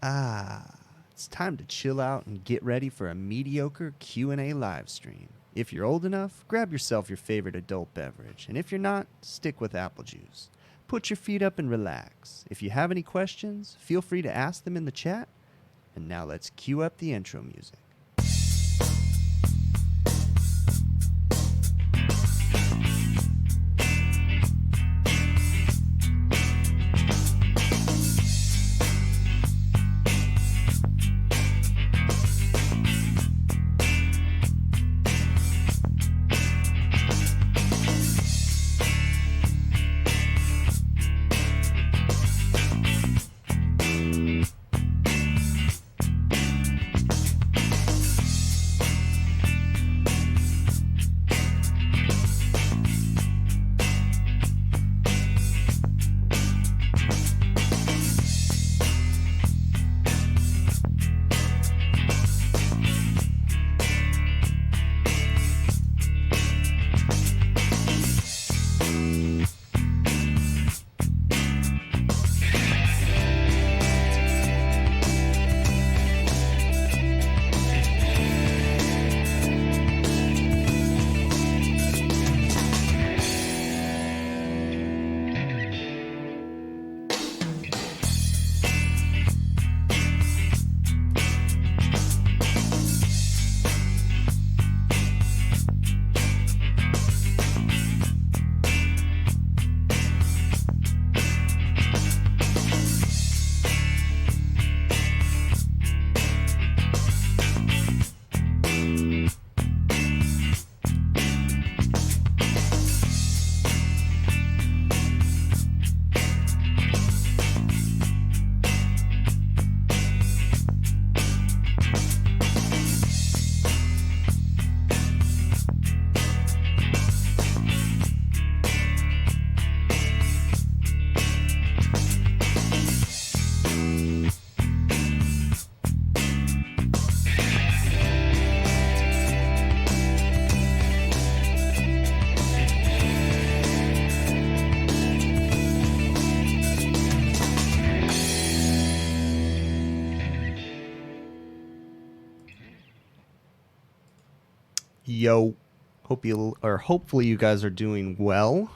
It's time to chill out and get ready for a mediocre Q&A live stream. If you're old enough, grab yourself your favorite adult beverage, and if you're not, stick with apple juice. Put your feet up and relax. If you have any questions, feel free to ask them in the chat. And now let's cue up the intro music. Yo, hopefully you guys are doing well.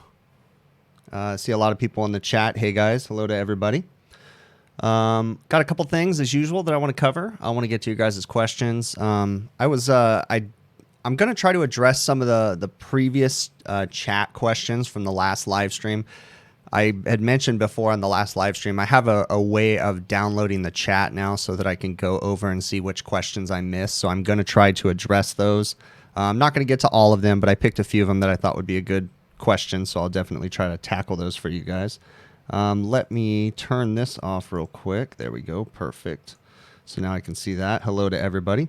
I see a lot of people in the chat. Hey guys, hello to everybody. Got a couple things as usual that I want to cover. I want to get to your guys' questions. I'm going to try to address some of the previous chat questions from the last live stream. I had mentioned before on the last live stream, I have a way of downloading the chat now so that I can go over and see which questions I missed. So I'm going to try to address those. I'm not going to get to all of them, but I picked a few of them that I thought would be a good question. So I'll definitely try to tackle those for you guys. Let me turn this off real quick. There we go. Perfect. So now I can see that. Hello to everybody.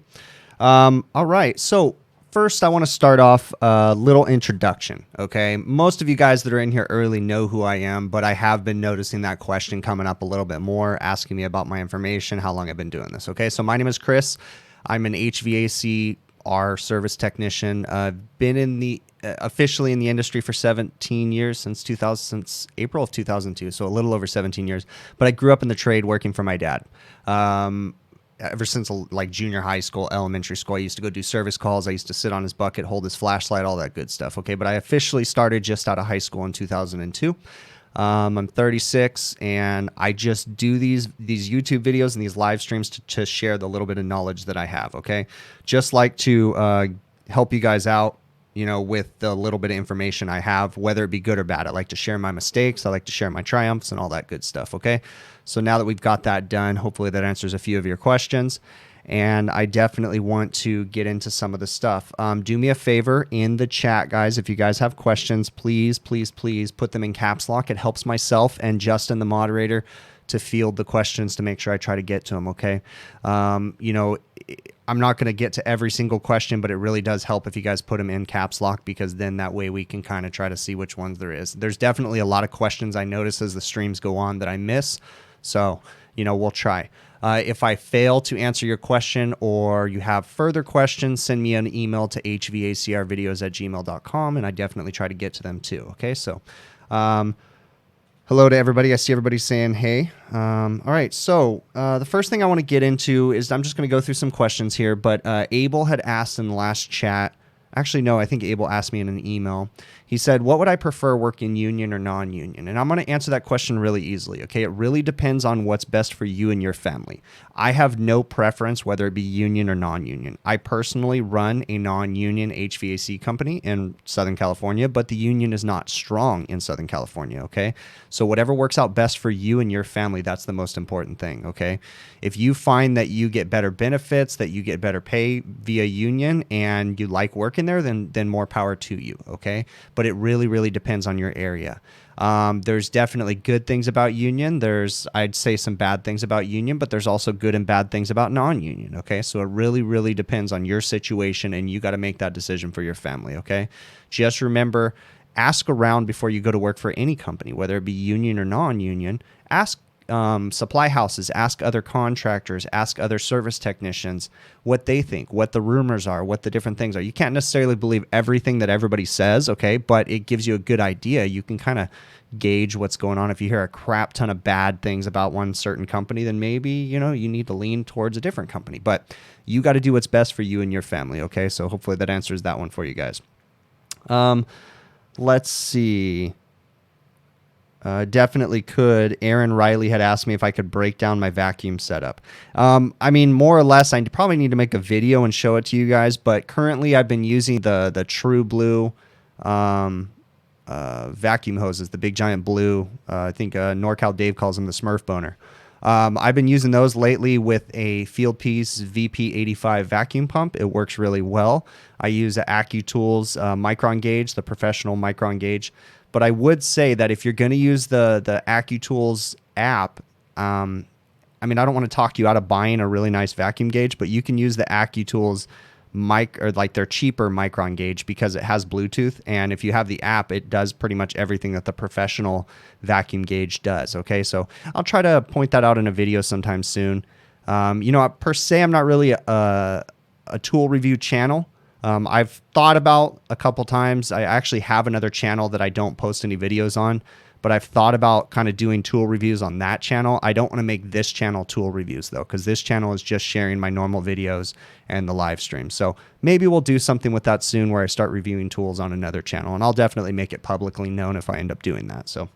All right. So first, I want to start off a little introduction, okay? Most of you guys that are in here early know who I am, but I have been noticing that question coming up a little bit more, asking me about my information, how long I've been doing this, okay? So my name is Chris. I'm an HVACR service technician. I've been in the officially in the industry for 17 years, since April of 2002, so a little over 17 years. But I grew up in the trade working for my dad. Ever since like junior high school, elementary school, I used to go do service calls. I used to sit on his bucket, hold his flashlight, all that good stuff. Okay, but I officially started just out of high school in 2002. I'm 36, and I just do these YouTube videos and these live streams to share the little bit of knowledge that I have. Okay, just like to help you guys out, you know, with the little bit of information I have, whether it be good or bad. I like to share my mistakes. I like to share my triumphs and all that good stuff. Okay. So now that we've got that done, hopefully that answers a few of your questions. And I definitely want to get into some of the stuff. Do me a favor in the chat, guys. If you guys have questions, please, please, please put them in caps lock. It helps myself and Justin, the moderator, to field the questions to make sure I try to get to them. Okay. You know, I'm not going to get to every single question, but it really does help if you guys put them in caps lock, because then that way we can kind of try to see which ones there is. There's definitely a lot of questions I notice as the streams go on that I miss. So, you know, we'll try. If I fail to answer your question or you have further questions, send me an email to hvacrvideos@gmail.com, and I definitely try to get to them too. Okay, so hello Hello to everybody. I see everybody saying hey. All right, so the first thing I want to get into is I'm just going to go through some questions here, but Abel had asked in the last chat. Actually, no, I think Abel asked me in an email. He said, what would I prefer, working union or non-union? And I'm going to answer that question really easily, okay? It really depends on what's best for you and your family. I have no preference whether it be union or non-union. I personally run a non-union HVAC company in Southern California, but the union is not strong in Southern California, okay? So whatever works out best for you and your family, that's the most important thing, okay? If you find that you get better benefits, that you get better pay via union, and you like working there, then more power to you, okay? But it really, really depends on your area. There's definitely good things about union. There's, I'd say, some bad things about union, but there's also good and bad things about non-union, okay? So it really, really depends on your situation, and you got to make that decision for your family, okay? Just remember, ask around before you go to work for any company, whether it be union or non-union. Ask supply houses, ask other contractors, ask other service technicians what they think, what the rumors are, what the different things are. You can't necessarily believe everything that everybody says, okay? But it gives you a good idea. You can kind of gauge what's going on. If you hear a crap ton of bad things about one certain company, then maybe, you know, you need to lean towards a different company. But you got to do what's best for you and your family, okay? So hopefully that answers that one for you guys. Let's see. Definitely could. Aaron Riley had asked me if I could break down my vacuum setup. I mean, more or less, I probably need to make a video and show it to you guys, but currently I've been using the True Blue vacuum hoses, the big giant blue. I think NorCal Dave calls them the Smurf boner. I've been using those lately with a Fieldpiece VP85 vacuum pump. It works really well. I use an AccuTools micron gauge, the professional micron gauge. But I would say that if you're going to use the AccuTools app, I mean, I don't want to talk you out of buying a really nice vacuum gauge, but you can use the AccuTools or like their cheaper micron gauge because it has Bluetooth. And if you have the app, it does pretty much everything that the professional vacuum gauge does. Okay, so I'll try to point that out in a video sometime soon. You know, per se, I'm not really a tool review channel. I've thought about a couple times. I actually have another channel that I don't post any videos on, but I've thought about kind of doing tool reviews on that channel. I don't want to make this channel tool reviews though, because this channel is just sharing my normal videos and the live stream. So maybe we'll do something with that soon where I start reviewing tools on another channel, and I'll definitely make it publicly known if I end up doing that. So,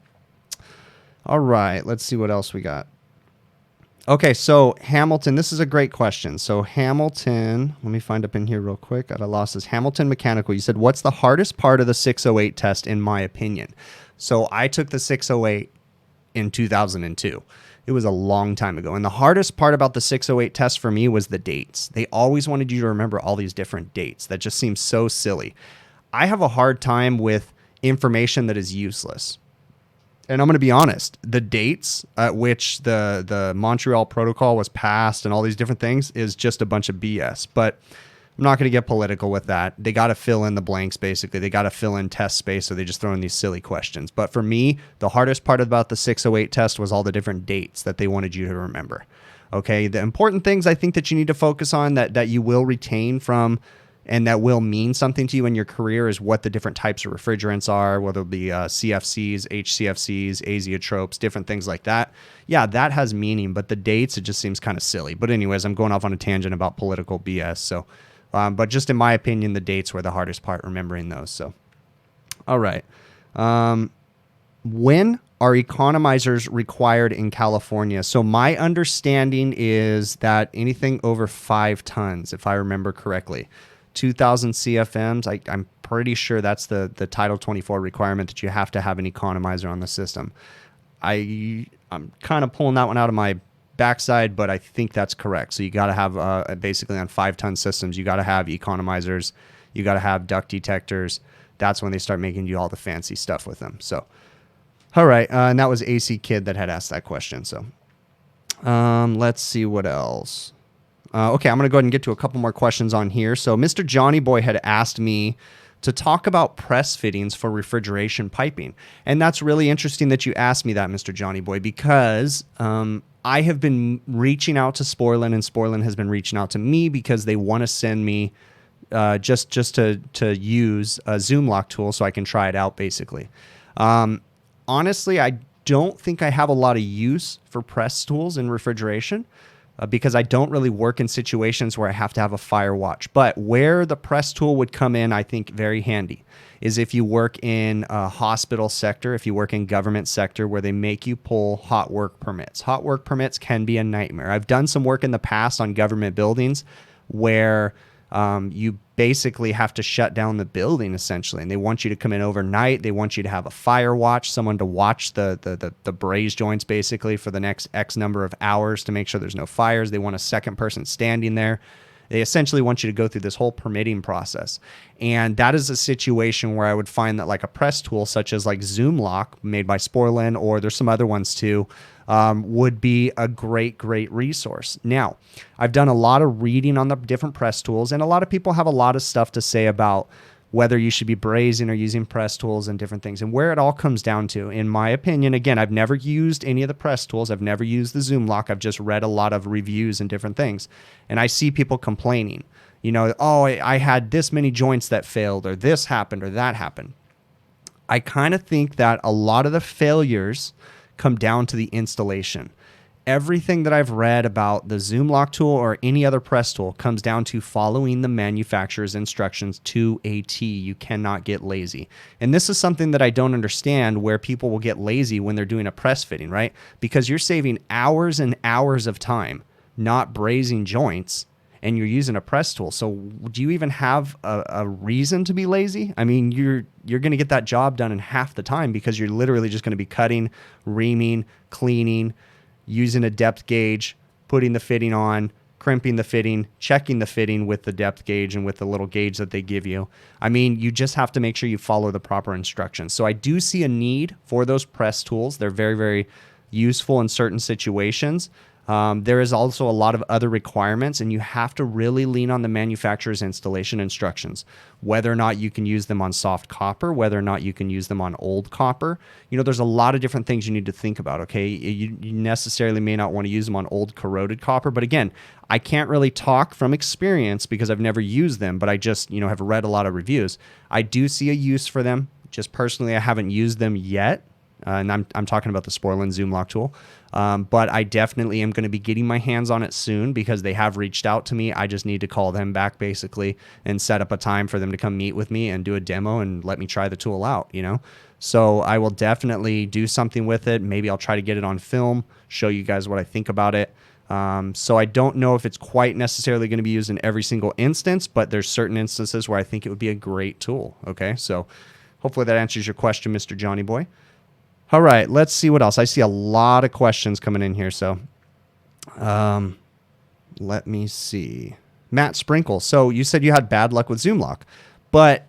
all right, let's see what else we got. Okay, so Hamilton, this is a great question. So Hamilton, let me find up in here real quick. I lost this. Hamilton Mechanical, you said, what's the hardest part of the 608 test in my opinion? So I took the 608 in 2002. It was a long time ago. And the hardest part about the 608 test for me was the dates. They always wanted you to remember all these different dates. That just seems so silly. I have a hard time with information that is useless. And I'm going to be honest, the dates at which the Montreal Protocol was passed and all these different things is just a bunch of BS. But I'm not going to get political with that. They got to fill in the blanks, basically. They got to fill in test space, so they just throw in these silly questions. But for me, the hardest part about the 608 test was all the different dates that they wanted you to remember. Okay, the important things I think that you need to focus on that you will retain from and that will mean something to you in your career is what the different types of refrigerants are, whether it be CFCs, HCFCs, azeotropes, different things like that. Yeah, that has meaning, but the dates, it just seems kind of silly. But anyways, I'm going off on a tangent about political BS. So, but just in my opinion, the dates were the hardest part, remembering those. So, all right. When are economizers required in California? So my understanding is that anything over 5 tons, if I remember correctly. 2,000 CFMs, I'm pretty sure that's the Title 24 requirement that you have to have an economizer on the system. I'm kind of pulling that one out of my backside, but I think that's correct. So you got to have, basically on 5-ton systems, you got to have economizers, you got to have duct detectors. That's when they start making you all the fancy stuff with them. So, all right, and that was AC Kid that had asked that question. So let's see what else. Okay, I'm going to go ahead and get to a couple more questions on here. So Mr. Johnny Boy had asked me to talk about press fittings for refrigeration piping. And that's really interesting that you asked me that, Mr. Johnny Boy, because I have been reaching out to Sporlan, and Sporlan has been reaching out to me because they want to send me just to use a Zoom lock tool so I can try it out, basically. Honestly, I don't think I have a lot of use for press tools in refrigeration because I don't really work in situations where I have to have a fire watch. But where the press tool would come in, I think very handy, is if you work in a hospital sector, if you work in government sector where they make you pull hot work permits. Hot work permits can be a nightmare. I've done some work in the past on government buildings where you basically have to shut down the building essentially, and they want you to come in overnight. They want you to have a fire watch, someone to watch the braze joints basically for the next X number of hours to make sure there's no fires. They want a second person standing there. They essentially want you to go through this whole permitting process. And that is a situation where I would find that like a press tool such as like Zoom Lock made by Sporlan, or there's some other ones too, would be a great resource. Now, I've done a lot of reading on the different press tools, and a lot of people have a lot of stuff to say about whether you should be brazing or using press tools and different things. And where it all comes down to, in my opinion, again, I've never used any of the press tools. I've never used the Zoom Lock. I've just read a lot of reviews and different things. And I see people complaining, you know, oh, I had this many joints that failed, or this happened, or that happened. I kind of think that a lot of the failures come down to the installation. Everything that I've read about the Zoom Lock tool or any other press tool comes down to following the manufacturer's instructions to a T. You cannot get lazy. And this is something that I don't understand, where people will get lazy when they're doing a press fitting, right? Because you're saving hours and hours of time not brazing joints, and you're using a press tool. So do you even have a reason to be lazy? I mean, you're going to get that job done in half the time because you're literally just going to be cutting, reaming, cleaning, using a depth gauge, putting the fitting on, crimping the fitting, checking the fitting with the depth gauge and with the little gauge that they give you. I mean, you just have to make sure you follow the proper instructions. So I do see a need for those press tools. They're very useful in certain situations. There is also a lot of other requirements, and you have to really lean on the manufacturer's installation instructions, whether or not you can use them on soft copper, whether or not you can use them on old copper. You know, there's a lot of different things you need to think about, okay? You necessarily may not want to use them on old corroded copper, but again, I can't really talk from experience because I've never used them, but I just, you know, have read a lot of reviews. I do see a use for them. Just personally, I haven't used them yet. And I'm talking about the Sporlan Zoom Lock tool. But I definitely am going to be getting my hands on it soon because they have reached out to me. I just need to call them back basically and set up a time for them to come meet with me and do a demo and let me try the tool out, you know? So I will definitely do something with it. Maybe I'll try to get it on film, show you guys what I think about it. So I don't know if it's quite necessarily going to be used in every single instance, but there's certain instances where I think it would be a great tool. Okay. So hopefully that answers your question, Mr. Johnny Boy. All right, let's see what else. I see a lot of questions coming in here, so let me see. Matt Sprinkle. So you said you had bad luck with Zoom Lock, but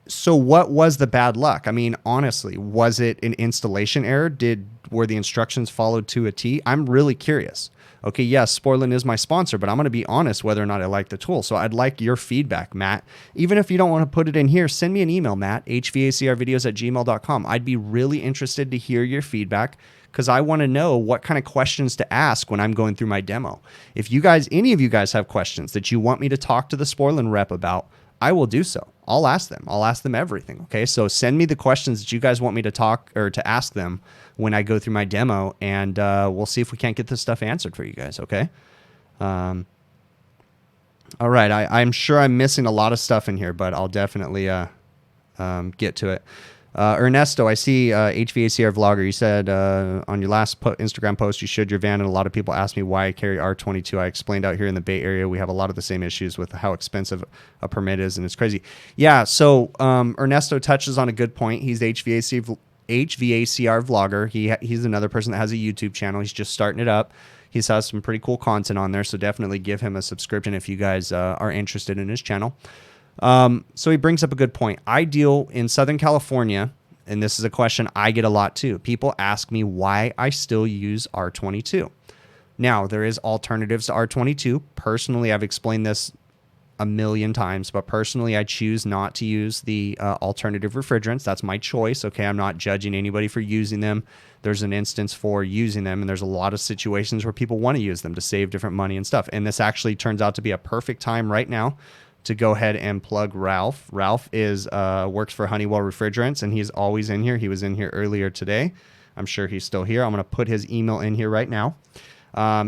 so what was the bad luck? I mean, honestly, was it an installation error? Were the instructions followed to a T? I'm really curious. Okay, yes, Sporlan is my sponsor, but I'm going to be honest whether or not I like the tool. So I'd like your feedback, Matt. Even if you don't want to put it in here, send me an email, Matt, hvacrvideos@gmail.com. I'd be really interested to hear your feedback because I want to know what kind of questions to ask when I'm going through my demo. If you guys, any of you guys have questions that you want me to talk to the Sporlan rep about, I will do so. I'll ask them. I'll ask them everything. Okay. So send me the questions that you guys want me to talk or to ask them when I go through my demo, and we'll see if we can't get this stuff answered for you guys. Okay. All right. I'm sure I'm missing a lot of stuff in here, but I'll definitely get to it. Ernesto, I see HVACR Vlogger. You said on your last Instagram post, you showed your van, and a lot of people asked me why I carry R22. I explained out here in the Bay Area, we have a lot of the same issues with how expensive a permit is, and it's crazy. Yeah, so Ernesto touches on a good point. He's the HVACR Vlogger. He's another person that has a YouTube channel. He's just starting it up. He's has some pretty cool content on there, so definitely give him a subscription if you guys are interested in his channel. So he brings up a good point. I deal in Southern California, and this is a question I get a lot too. People ask me why I still use R22. Now, there is alternatives to R22. Personally, I've explained this a million times, but personally, I choose not to use the alternative refrigerants. That's my choice. Okay, I'm not judging anybody for using them. There's an instance for using them, and there's a lot of situations where people want to use them to save different money and stuff. And this actually turns out to be a perfect time right now to go ahead and plug Ralph. Ralph is works for Honeywell Refrigerants, and he's always in here. He was in here earlier today. I'm sure he's still here. I'm going to put his email in here right now.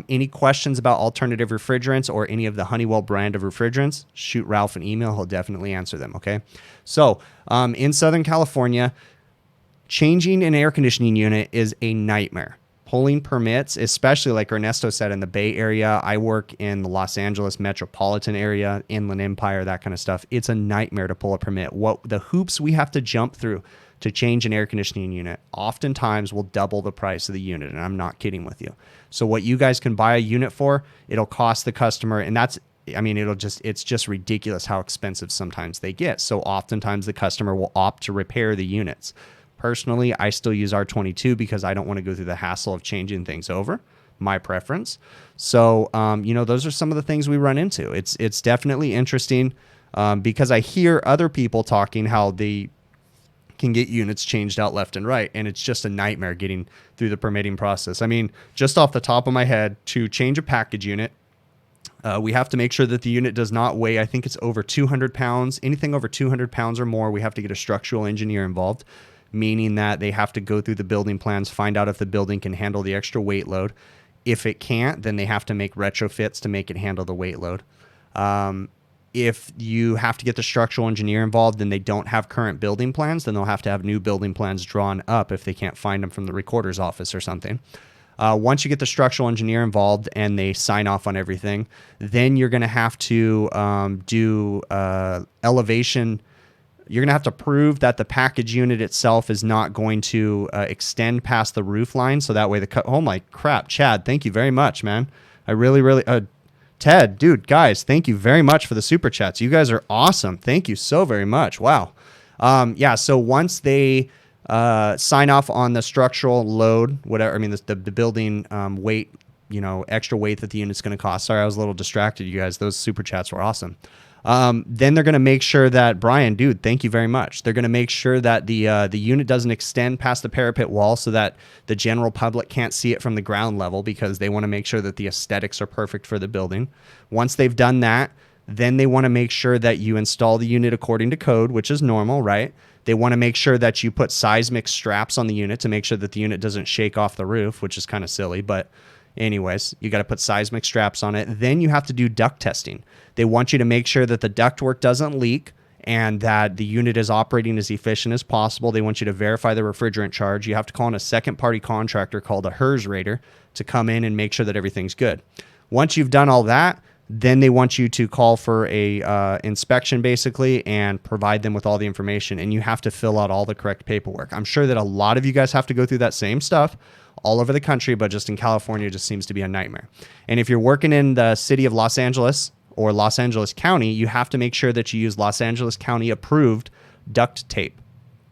Any questions about alternative refrigerants or any of the Honeywell brand of refrigerants, shoot Ralph an email. He'll definitely answer them, okay? So in Southern California, changing an air conditioning unit is a nightmare. Pulling permits, especially like Ernesto said in the Bay Area, I work in the Los Angeles metropolitan area, Inland Empire, that kind of stuff. It's a nightmare to pull a permit. What the hoops we have to jump through to change an air conditioning unit oftentimes will double the price of the unit, and I'm not kidding with you. So what you guys can buy a unit for, it'll cost the customer, and that's, I mean, it's just ridiculous how expensive sometimes they get. So oftentimes the customer will opt to repair the units. Personally, I still use R22 because I don't want to go through the hassle of changing things over. My preference. So, those are some of the things we run into. It's definitely interesting because I hear other people talking how they can get units changed out left and right, and it's just a nightmare getting through the permitting process. I mean, just off the top of my head, to change a package unit, we have to make sure that the unit does not weigh, I think it's over 200 pounds. Anything over 200 pounds or more, we have to get a structural engineer involved, meaning that they have to go through the building plans, find out if the building can handle the extra weight load. If it can't, then they have to make retrofits to make it handle the weight load. If you have to get the structural engineer involved and they don't have current building plans, then they'll have to have new building plans drawn up if they can't find them from the recorder's office or something. Once you get the structural engineer involved and they sign off on everything, then you're going to have to do elevation. You're going to have to prove that the package unit itself is not going to extend past the roof line. So that way oh my crap, Chad, thank you very much, man. I really, Ted, dude, guys, thank you very much for the super chats. You guys are awesome. Thank you so very much. Wow. So once they sign off on the structural load, whatever, I mean, the building weight, extra weight that the unit's going to cost. Sorry, I was a little distracted, you guys. Those super chats were awesome. Then they're going to make sure that, Brian, dude, thank you very much. They're going to make sure that the unit doesn't extend past the parapet wall so that the general public can't see it from the ground level, because they want to make sure that the aesthetics are perfect for the building. Once they've done that, then they want to make sure that you install the unit according to code, which is normal, right? They want to make sure that you put seismic straps on the unit to make sure that the unit doesn't shake off the roof, which is kind of silly, but anyways, you got to put seismic straps on it. Then you have to do duct testing. They want you to make sure that the ductwork doesn't leak and that the unit is operating as efficient as possible. They want you to verify the refrigerant charge. You have to call in a second-party contractor called a HERS rater to come in and make sure that everything's good. Once you've done all that, then they want you to call for a inspection, basically, and provide them with all the information. And you have to fill out all the correct paperwork. I'm sure that a lot of you guys have to go through that same stuff all over the country, but just in California, it just seems to be a nightmare. And if you're working in the city of Los Angeles or Los Angeles County, you have to make sure that you use Los Angeles County approved duct tape,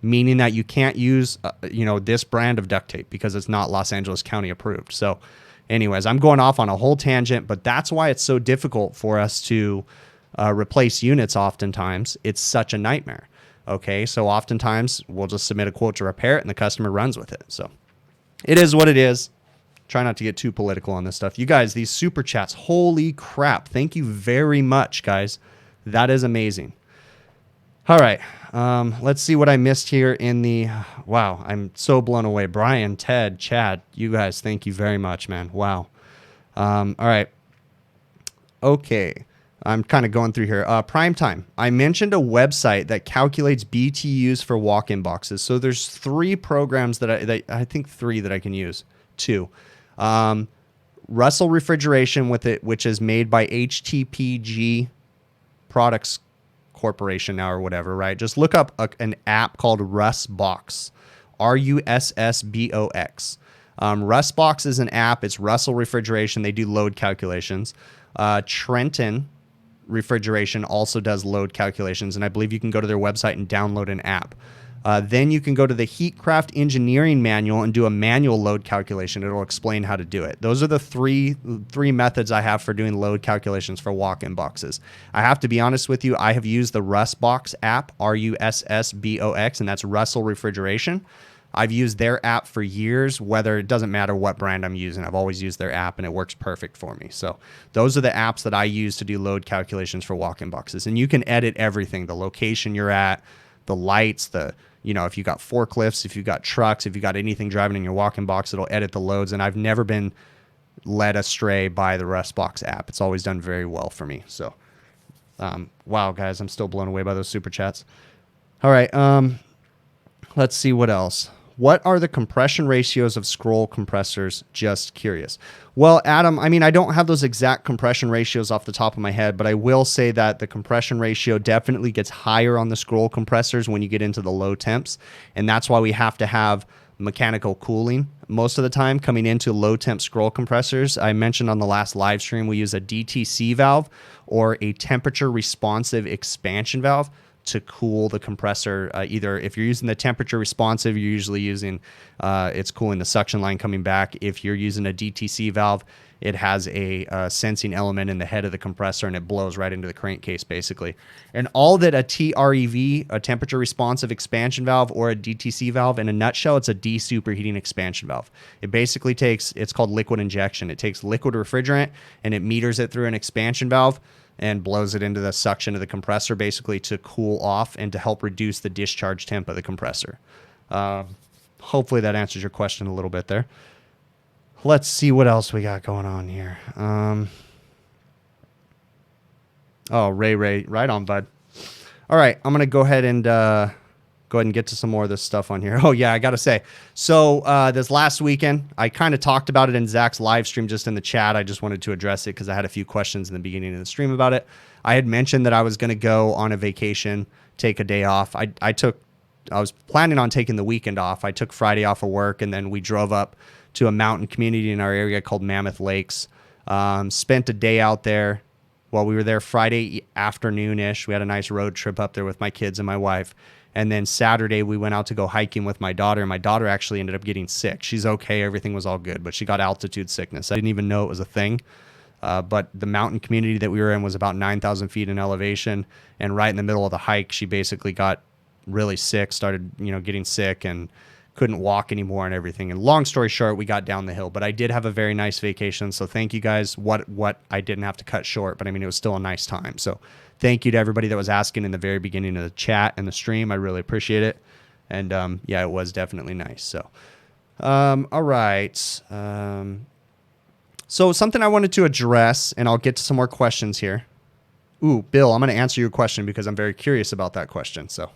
meaning that you can't use, this brand of duct tape because it's not Los Angeles County approved. So anyways, I'm going off on a whole tangent, but that's why it's so difficult for us to replace units oftentimes. It's such a nightmare. Okay, so oftentimes we'll just submit a quote to repair it and the customer runs with it. So it is what it is. Try not to get too political on this stuff. You guys, these super chats, holy crap. Thank you very much, guys. That is amazing. All right. Let's see what I missed here in the... Wow, I'm so blown away. Brian, Ted, Chad, you guys, thank you very much, man. Wow. All right. Okay. I'm kind of going through here. Primetime. I mentioned a website that calculates BTUs for walk-in boxes. So there's 3 programs that I think 3 that I can use. 2. Russell Refrigeration with it, which is made by HTPG Products Corporation now or whatever, right? Just look up an app called Russbox. RUSSBOX. Russbox is an app. It's Russell Refrigeration. They do load calculations. Trenton Refrigeration also does load calculations, and I believe you can go to their website and download an app. Then you can go to the Heatcraft Engineering Manual and do a manual load calculation. It'll explain how to do it. Those are the three methods I have for doing load calculations for walk-in boxes. I have to be honest with you, I have used the Russbox app, RUSSBOX, and that's Russell Refrigeration. I've used their app for years, whether it doesn't matter what brand I'm using. I've always used their app, and it works perfect for me. So those are the apps that I use to do load calculations for walk-in boxes. And you can edit everything, the location you're at, the lights, you know, if you got forklifts, if you got trucks, if you got anything driving in your walk-in box, it'll edit the loads. And I've never been led astray by the Rustbox app. It's always done very well for me. So, wow, guys, I'm still blown away by those super chats. All right, let's see what else. What are the compression ratios of scroll compressors? Just curious. Well, Adam, I mean, I don't have those exact compression ratios off the top of my head, but I will say that the compression ratio definitely gets higher on the scroll compressors when you get into the low temps. And that's why we have to have mechanical cooling most of the time coming into low temp scroll compressors. I mentioned on the last live stream, we use a DTC valve or a temperature responsive expansion valve to cool the compressor. Either if you're using the temperature responsive, you're usually using, it's cooling the suction line coming back. If you're using a DTC valve, it has a sensing element in the head of the compressor and it blows right into the crankcase basically. And all that a TREV, a temperature responsive expansion valve, or a DTC valve, in a nutshell, it's a de-superheating expansion valve. It basically takes, it's called liquid injection. It takes liquid refrigerant and it meters it through an expansion valve and blows it into the suction of the compressor basically to cool off and to help reduce the discharge temp of the compressor. Hopefully that answers your question a little bit there. Let's see what else we got going on here. Oh, Ray, right on, bud. All right, I'm gonna go ahead and get to some more of this stuff on here. Oh yeah, I gotta say. So this last weekend, I kind of talked about it in Zach's live stream, just in the chat. I just wanted to address it because I had a few questions in the beginning of the stream about it. I had mentioned that I was gonna go on a vacation, take a day off. I was planning on taking the weekend off. I took Friday off of work, and then we drove up to a mountain community in our area called Mammoth Lakes. Spent a day out there. Well, we were there Friday afternoon-ish. We had a nice road trip up there with my kids and my wife. And then Saturday, we went out to go hiking with my daughter. And my daughter actually ended up getting sick. She's okay. Everything was all good. But she got altitude sickness. I didn't even know it was a thing. But the mountain community that we were in was about 9,000 feet in elevation. And right in the middle of the hike, she basically got really sick, started, getting sick and couldn't walk anymore and everything. And long story short, we got down the hill, but I did have a very nice vacation. So thank you guys. What I didn't have to cut short, but I mean, it was still a nice time. So thank you to everybody that was asking in the very beginning of the chat and the stream. I really appreciate it. And yeah, it was definitely nice. So, all right. So something I wanted to address, and I'll get to some more questions here. Ooh, Bill, I'm going to answer your question because I'm very curious about that question. So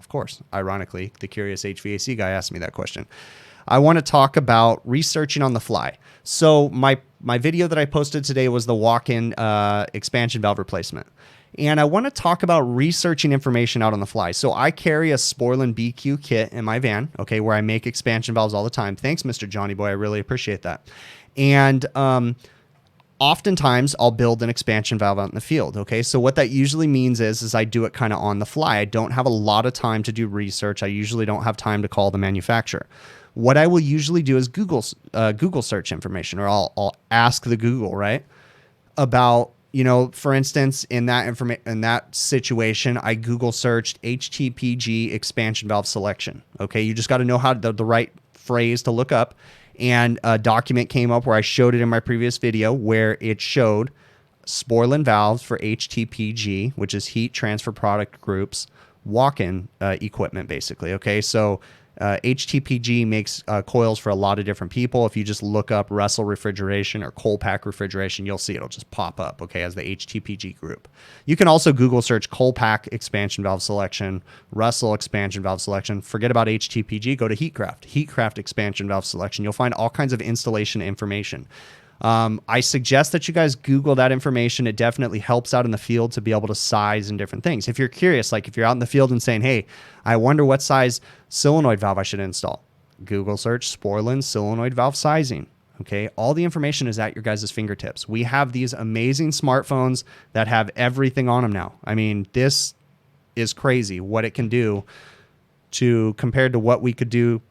of course, ironically, the curious HVAC guy asked me that question. I want to talk about researching on the fly. So my video that I posted today was the walk-in expansion valve replacement. And I want to talk about researching information out on the fly. So I carry a Sporlan BQ kit in my van, okay, where I make expansion valves all the time. Thanks, Mr. Johnny Boy. I really appreciate that. And oftentimes I'll build an expansion valve out in the field. Okay. So what that usually means is I do it kind of on the fly. I don't have a lot of time to do research. I usually don't have time to call the manufacturer. What I will usually do is Google search information, or I'll ask the Google, right? About, for instance, in that situation, I Google searched HTPG expansion valve selection. Okay. You just got to know how the right phrase to look up. And a document came up where I showed it in my previous video, where it showed Sporlan valves for HTPG, which is heat transfer product groups, walk-in equipment, basically. Okay, so HTPG makes coils for a lot of different people. If you just look up Russell refrigeration or Colpack refrigeration, you'll see it'll just pop up, okay, as the HTPG group. You can also Google search Colpack expansion valve selection, Russell expansion valve selection. Forget about HTPG, go to Heatcraft expansion valve selection. You'll find all kinds of installation information. I suggest that you guys Google that information. It definitely helps out in the field to be able to size and different things. If you're curious, like if you're out in the field and saying, hey, I wonder what size solenoid valve I should install, Google search Sporlan solenoid valve sizing. Okay. All the information is at your guys' fingertips. We have these amazing smartphones that have everything on them now. I mean, this is crazy what it can do compared to what we could do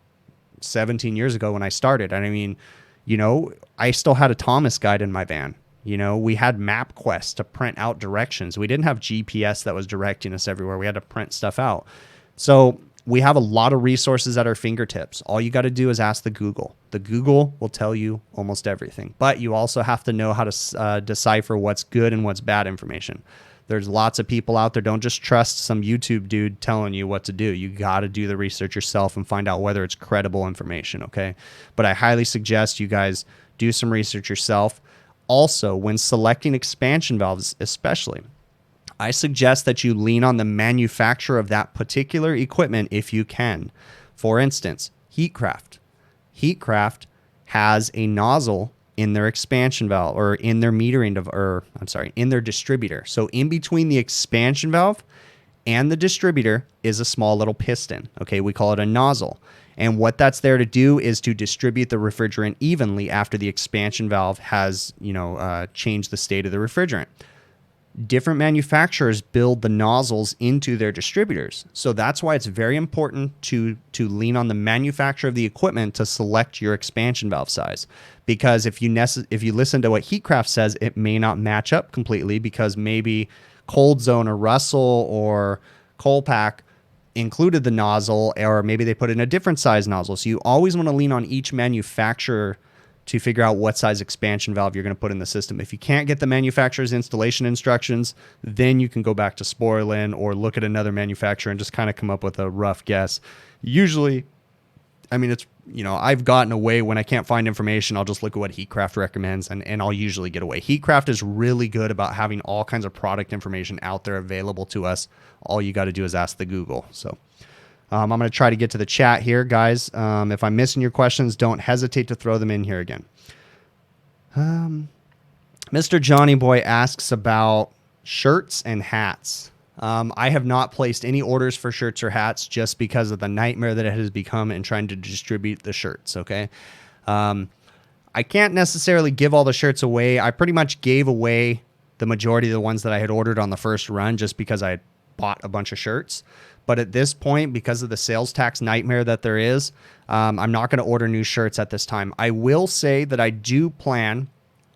17 years ago when I started. And I mean, I still had a Thomas guide in my van. We had MapQuest to print out directions. We didn't have GPS that was directing us everywhere. We had to print stuff out. So we have a lot of resources at our fingertips. All you got to do is ask the Google. The Google will tell you almost everything. But you also have to know how to decipher what's good and what's bad information. There's lots of people out there. Don't just trust some YouTube dude telling you what to do. You got to do the research yourself and find out whether it's credible information, okay? But I highly suggest you guys do some research yourself. Also, when selecting expansion valves especially, I suggest that you lean on the manufacturer of that particular equipment if you can. For instance, Heatcraft. Heatcraft has a nozzle in their expansion valve, or in their in their distributor. So in between the expansion valve and the distributor is a small little piston. Okay, we call it a nozzle. And what that's there to do is to distribute the refrigerant evenly after the expansion valve has, changed the state of the refrigerant. Different manufacturers build the nozzles into their distributors. So that's why it's very important to lean on the manufacturer of the equipment to select your expansion valve size. Because if you listen to what Heatcraft says, it may not match up completely, because maybe Cold Zone or Russell or Colpack included the nozzle, or maybe they put in a different size nozzle. So you always want to lean on each manufacturer to figure out what size expansion valve you're going to put in the system. If you can't get the manufacturer's installation instructions, then you can go back to Sporlin or look at another manufacturer and just kind of come up with a rough guess. Usually, I've gotten away when I can't find information. I'll just look at what Heatcraft recommends, and I'll usually get away. Heatcraft is really good about having all kinds of product information out there available to us. All you got to do is ask the Google. So I'm going to try to get to the chat here, guys. If I'm missing your questions, don't hesitate to throw them in here again. Mr. Johnny Boy asks about shirts and hats. I have not placed any orders for shirts or hats just because of the nightmare that it has become in trying to distribute the shirts, okay? I can't necessarily give all the shirts away. I pretty much gave away the majority of the ones that I had ordered on the first run just because I had bought a bunch of shirts. But at this point, because of the sales tax nightmare that there is, I'm not going to order new shirts at this time. I will say that I do plan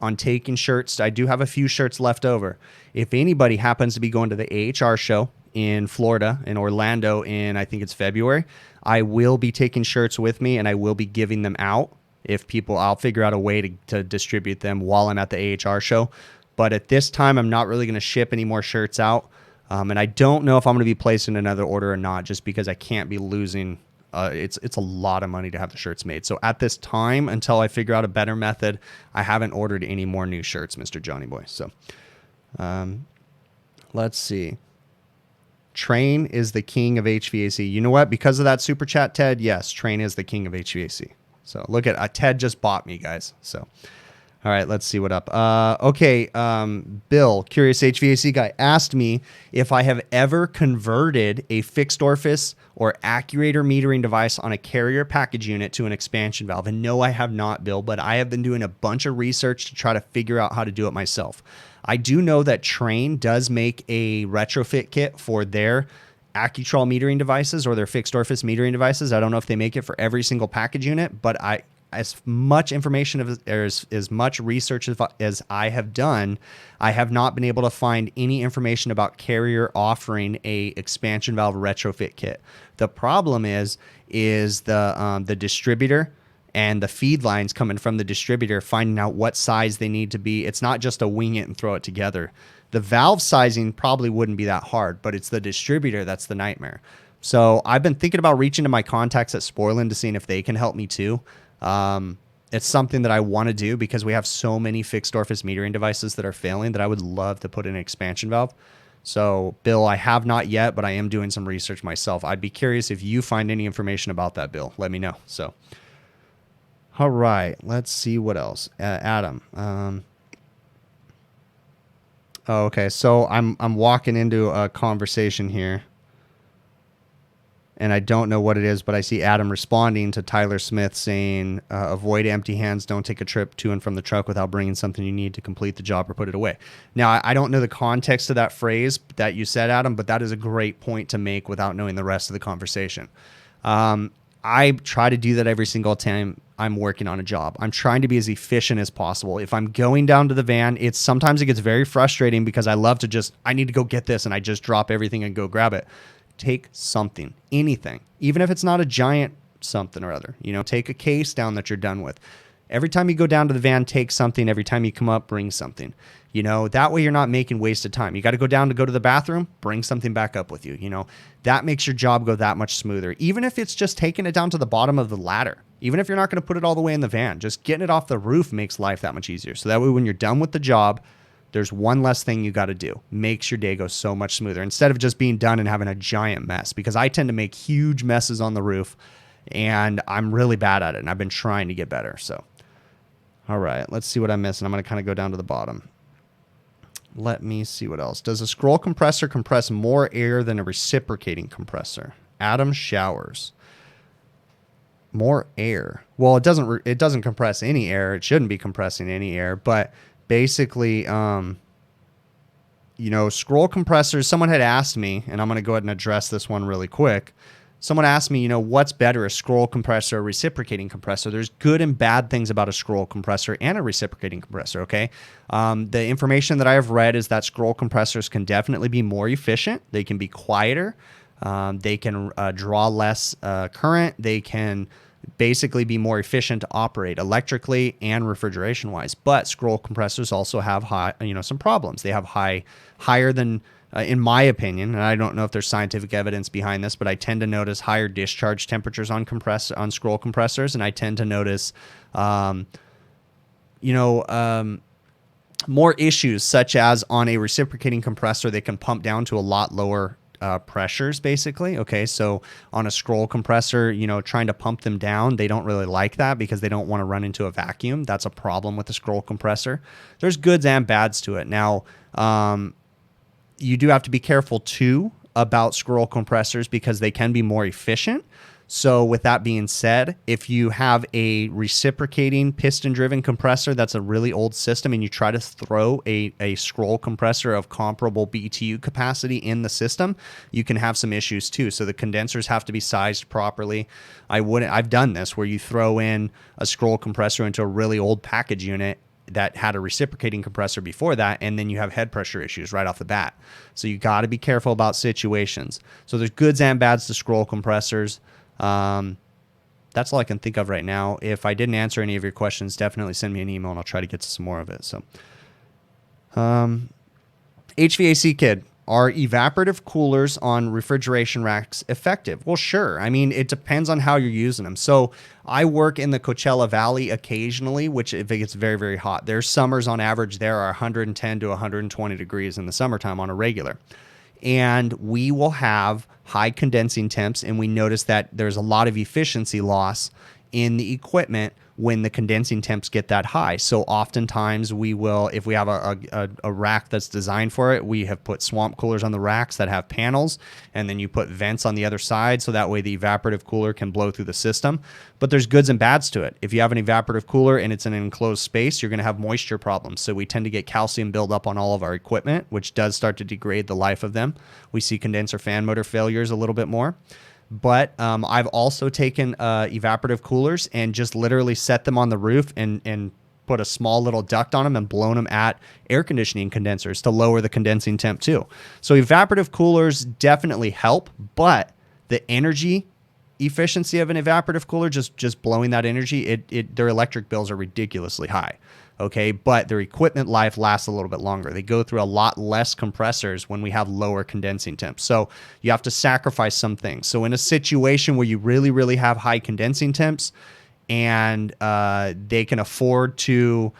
on taking shirts. I do have a few shirts left over. If anybody happens to be going to the AHR show in Florida, in Orlando, I think it's February, I will be taking shirts with me, and I will be giving them out. I'll figure out a way to distribute them while I'm at the AHR show. But at this time, I'm not really going to ship any more shirts out. And I don't know if I'm going to be placing another order or not, just because I can't be losing. It's a lot of money to have the shirts made. So at this time, until I figure out a better method, I haven't ordered any more new shirts, Mr. Johnny Boy. So let's see. Train is the king of HVAC. You know what? Because of that super chat, Ted, yes, Train is the king of HVAC. So look at Ted just bought me, guys. So. All right, let's see what up. Bill, Curious HVAC Guy, asked me if I have ever converted a fixed orifice or actuator metering device on a carrier package unit to an expansion valve. And no, I have not, Bill, but I have been doing a bunch of research to try to figure out how to do it myself. I do know that Trane does make a retrofit kit for their Accutrol metering devices or their fixed orifice metering devices. I don't know if they make it for every single package unit, but as much information as much research as I have done, I have not been able to find any information about Carrier offering a expansion valve retrofit kit. The problem is the distributor and the feed lines coming from the distributor, finding out what size they need to be. It's not just a wing it and throw it together. The valve sizing probably wouldn't be that hard, but it's the distributor that's the nightmare. So I've been thinking about reaching to my contacts at Sporlin to see if they can help me too. It's something that I want to do because we have so many fixed orifice metering devices that are failing that I would love to put in an expansion valve. So, Bill, I have not yet, but I am doing some research myself. I'd be curious if you find any information about that, Bill. Let me know. So, all right, let's see what else. Adam. Okay, so I'm walking into a conversation here. And I don't know what it is, but I see Adam responding to Tyler Smith saying, avoid empty hands, don't take a trip to and from the truck without bringing something you need to complete the job or put it away. Now, I don't know the context of that phrase that you said, Adam, but that is a great point to make without knowing the rest of the conversation. I try to do that every single time I'm working on a job. I'm trying to be as efficient as possible. If I'm going down to the van, sometimes it gets very frustrating because I love to I need to go get this, and I just drop everything and go grab it. Take something, anything, even if it's not a giant something or other, take a case down that you're done with. Every time you go down to the van, take something. Every time you come up, bring something. You know, that way you're not making wasted time. You got to go down to go to the bathroom, bring something back up with you. You know, that makes your job go that much smoother. Even if it's just taking it down to the bottom of the ladder, even if you're not going to put it all the way in the van, just getting it off the roof makes life that much easier. So that way when you're done with the job, there's one less thing you got to do. Makes your day go so much smoother instead of just being done and having a giant mess, because I tend to make huge messes on the roof and I'm really bad at it. And I've been trying to get better. So, all right, let's see what I'm missing. I'm going to kind of go down to the bottom. Let me see what else. Does a scroll compressor compress more air than a reciprocating compressor? Adam Showers. More air. Well, it doesn't compress any air. It shouldn't be compressing any air, but basically, you know, scroll compressors, someone had asked me, and I'm going to go ahead and address this one really quick. Someone asked me, you know, what's better, a scroll compressor or a reciprocating compressor? There's good and bad things about a scroll compressor and a reciprocating compressor, okay? The information that I have read is that scroll compressors can definitely be more efficient. They can be quieter. They can draw less current. They can basically be more efficient to operate electrically and refrigeration wise. But scroll compressors also have some problems. They have higher than, in my opinion, and I don't know if there's scientific evidence behind this, but I tend to notice higher discharge temperatures on scroll compressors, and I tend to notice, more issues, such as on a reciprocating compressor, they can pump down to a lot lower pressures, basically. Okay, so on a scroll compressor, you know, trying to pump them down, they don't really like that because they don't want to run into a vacuum. That's a problem with the scroll compressor. There's goods and bads to it. Now, you do have to be careful too about scroll compressors because they can be more efficient. So with that being said, if you have a reciprocating piston-driven compressor that's a really old system and you try to throw a scroll compressor of comparable BTU capacity in the system, you can have some issues too. So the condensers have to be sized properly. I've done this where you throw in a scroll compressor into a really old package unit that had a reciprocating compressor before that, and then you have head pressure issues right off the bat. So you got to be careful about situations. So there's goods and bads to scroll compressors. That's all I can think of right now. If I didn't answer any of your questions, definitely send me an email and I'll try to get to some more of it. So, HVAC kid, are evaporative coolers on refrigeration racks effective? Well, sure. I mean, it depends on how you're using them. So I work in the Coachella Valley occasionally, which if it gets very, very hot, their summers on average there are 110 to 120 degrees in the summertime on a regular. And we will have high condensing temps, and we notice that there's a lot of efficiency loss in the equipment when the condensing temps get that high. So oftentimes we will, if we have a rack that's designed for it, we have put swamp coolers on the racks that have panels, and then you put vents on the other side so that way the evaporative cooler can blow through the system. But there's goods and bads to it. If you have an evaporative cooler and it's in an enclosed space, you're going to have moisture problems. So we tend to get calcium buildup on all of our equipment, which does start to degrade the life of them. We see condenser fan motor failures a little bit more. But I've also taken evaporative coolers and just literally set them on the roof and put a small little duct on them and blown them at air conditioning condensers to lower the condensing temp too. So evaporative coolers definitely help, but the energy efficiency of an evaporative cooler, just blowing that energy, their electric bills are ridiculously high. Okay, but their equipment life lasts a little bit longer. They go through a lot less compressors when we have lower condensing temps. So you have to sacrifice some things. So in a situation where you really, really have high condensing temps and they can afford to,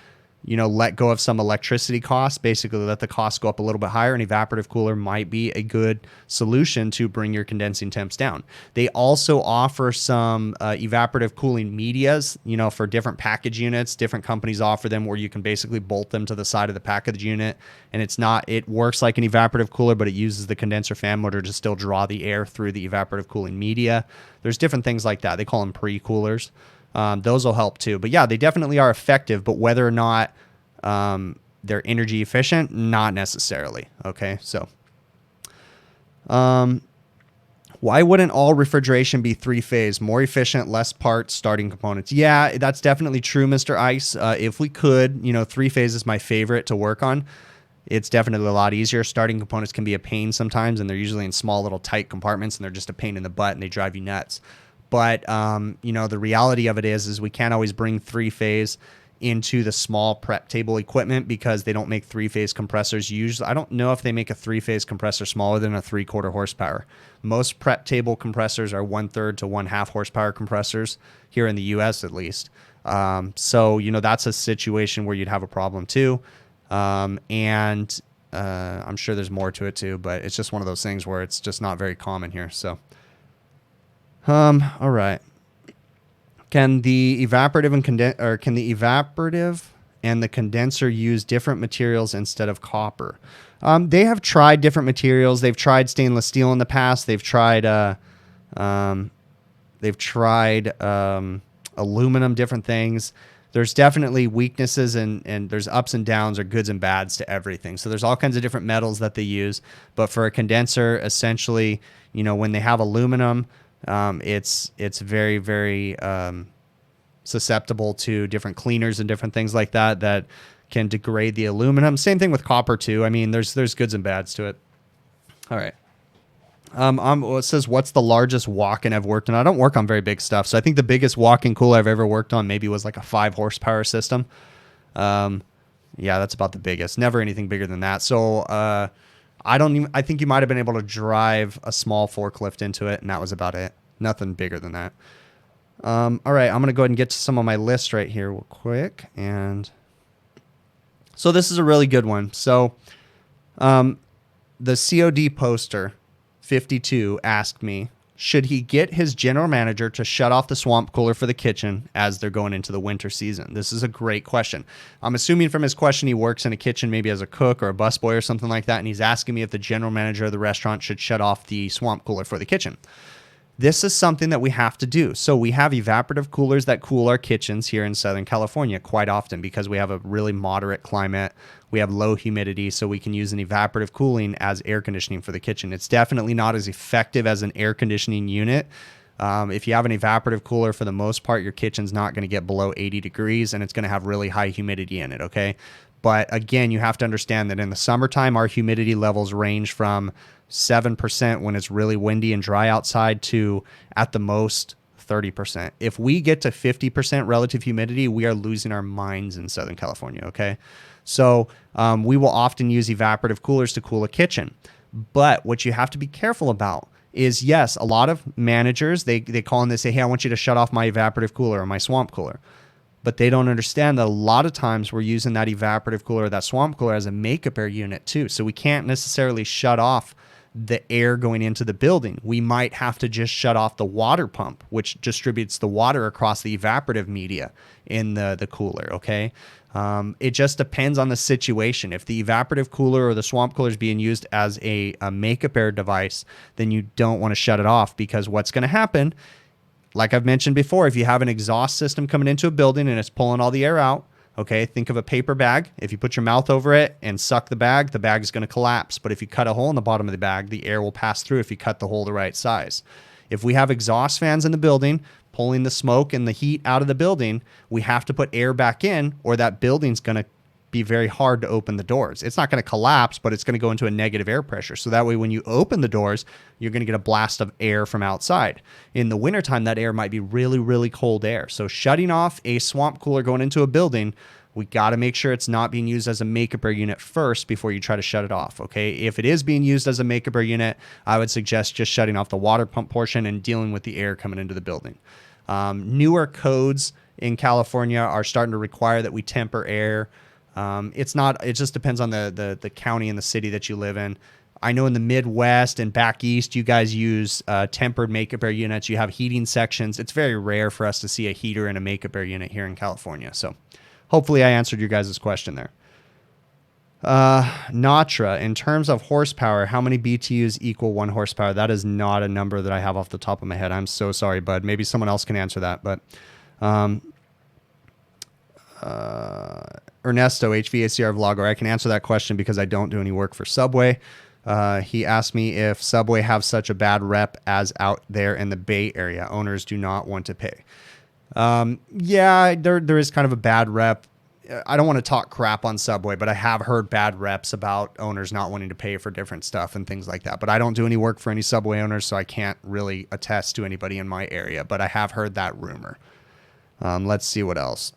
let go of some electricity costs, basically let the costs go up a little bit higher, an evaporative cooler might be a good solution to bring your condensing temps down. They also offer some evaporative cooling medias, for different package units. Different companies offer them where you can basically bolt them to the side of the package unit, and it works like an evaporative cooler, but it uses the condenser fan motor to still draw the air through the evaporative cooling media. There's different things like that. They call them pre-coolers. Those will help too. But yeah, they definitely are effective, but whether or not they're energy efficient, not necessarily. Okay, so why wouldn't all refrigeration be three-phase? More efficient, less parts, starting components. Yeah, that's definitely true, Mr. Ice. If we could, three-phase is my favorite to work on. It's definitely a lot easier. Starting components can be a pain sometimes, and they're usually in small little tight compartments, and they're just a pain in the butt, and they drive you nuts. But, you know, the reality of it is we can't always bring three-phase into the small prep table equipment because they don't make three-phase compressors. Usually, I don't know if they make a three-phase compressor smaller than a 3/4 horsepower. Most prep table compressors are 1/3 to 1/2 horsepower compressors here in the US at least. So, you know, that's a situation where you'd have a problem too. And I'm sure there's more to it too, but it's just one of those things where it's just not very common here. So, all right. Can the evaporative and the condenser use different materials instead of copper? They have tried different materials. They've tried stainless steel in the past. They've tried aluminum, different things. There's definitely weaknesses and there's ups and downs or goods and bads to everything. So there's all kinds of different metals that they use. But for a condenser, essentially, you know, when they have aluminum, it's very, very susceptible to different cleaners and different things like that can degrade the aluminum. Same thing with copper too. I mean, there's goods and bads to it. All right. It says, what's the largest walk-in I've worked on? I don't work on very big stuff. So I think the biggest walk-in cooler I've ever worked on maybe was like a 5 horsepower system. Yeah, that's about the biggest. Never anything bigger than that. So I think you might have been able to drive a small forklift into it, and that was about it. Nothing bigger than that. All right, I'm going to go ahead and get to some of my lists right here real quick. And so this is a really good one. So the COD poster 52 asked me, should he get his general manager to shut off the swamp cooler for the kitchen as they're going into the winter season? This is a great question. I'm assuming from his question he works in a kitchen, maybe as a cook or a busboy or something like that, and he's asking me if the general manager of the restaurant should shut off the swamp cooler for the kitchen. This is something that we have to do. So we have evaporative coolers that cool our kitchens here in Southern California quite often because we have a really moderate climate. We have low humidity, so we can use an evaporative cooling as air conditioning for the kitchen. It's definitely not as effective as an air conditioning unit. If you have an evaporative cooler, for the most part, your kitchen's not going to get below 80 degrees, and it's going to have really high humidity in it, okay? But again, you have to understand that in the summertime, our humidity levels range from 7% when it's really windy and dry outside to, at the most, 30%. If we get to 50% relative humidity, we are losing our minds in Southern California, okay? So we will often use evaporative coolers to cool a kitchen. But what you have to be careful about is, yes, a lot of managers, they call and they say, hey, I want you to shut off my evaporative cooler or my swamp cooler. But they don't understand that a lot of times we're using that evaporative cooler or that swamp cooler as a makeup air unit too. So we can't necessarily shut off the air going into the building. We might have to just shut off the water pump, which distributes the water across the evaporative media in the cooler, okay? It just depends on the situation. If the evaporative cooler or the swamp cooler is being used as a makeup air device, then you don't want to shut it off, because what's going to happen, like I've mentioned before, if you have an exhaust system coming into a building and it's pulling all the air out, okay, think of a paper bag. If you put your mouth over it and suck the bag is going to collapse. But if you cut a hole in the bottom of the bag, the air will pass through if you cut the hole the right size. If we have exhaust fans in the building pulling the smoke and the heat out of the building, we have to put air back in, or that building's going to be very hard to open the doors. It's not going to collapse, but it's going to go into a negative air pressure. So that way, when you open the doors, you're going to get a blast of air from outside. In the wintertime, that air might be really, really cold air. So shutting off a swamp cooler going into a building, we got to make sure it's not being used as a makeup air unit first before you try to shut it off, okay? If it is being used as a makeup air unit, I would suggest just shutting off the water pump portion and dealing with the air coming into the building. Newer codes in California are starting to require that we temper air. It just depends on the county and the city that you live in. I know in the Midwest and back east, you guys use tempered makeup air units. You have heating sections. It's very rare for us to see a heater in a makeup air unit here in California. So hopefully I answered your guys' question there. Natra, in terms of horsepower, how many BTUs equal 1 horsepower? That is not a number that I have off the top of my head. I'm so sorry, bud. Maybe someone else can answer that. But Ernesto, HVACR vlogger, I can answer that question because I don't do any work for Subway. He asked me if Subway have such a bad rep as out there in the Bay Area. Owners do not want to pay. Yeah, there is kind of a bad rep. I don't want to talk crap on Subway, but I have heard bad reps about owners not wanting to pay for different stuff and things like that. But I don't do any work for any Subway owners, so I can't really attest to anybody in my area. But I have heard that rumor. Let's see what else.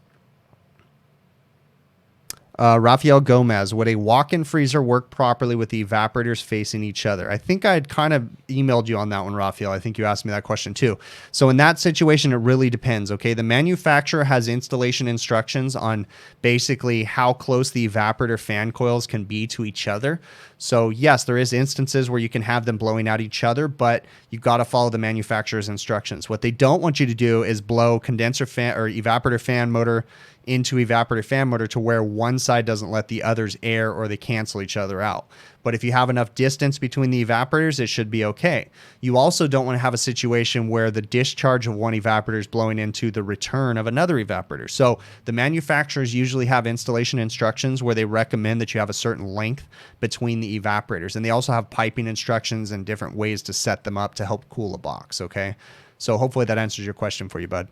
Rafael Gomez, would a walk-in freezer work properly with the evaporators facing each other? I think I'd kind of emailed you on that one, Rafael. I think you asked me that question too. So in that situation, it really depends, okay? The manufacturer has installation instructions on basically how close the evaporator fan coils can be to each other. So yes, there is instances where you can have them blowing out each other, but you've got to follow the manufacturer's instructions. What they don't want you to do is blow condenser fan or evaporator fan motor into evaporator fan motor to where one side doesn't let the others air or they cancel each other out. But if you have enough distance between the evaporators, it should be okay. You also don't want to have a situation where the discharge of one evaporator is blowing into the return of another evaporator. So the manufacturers usually have installation instructions where they recommend that you have a certain length between the evaporators. And they also have piping instructions and different ways to set them up to help cool a box, okay? So hopefully that answers your question for you, bud.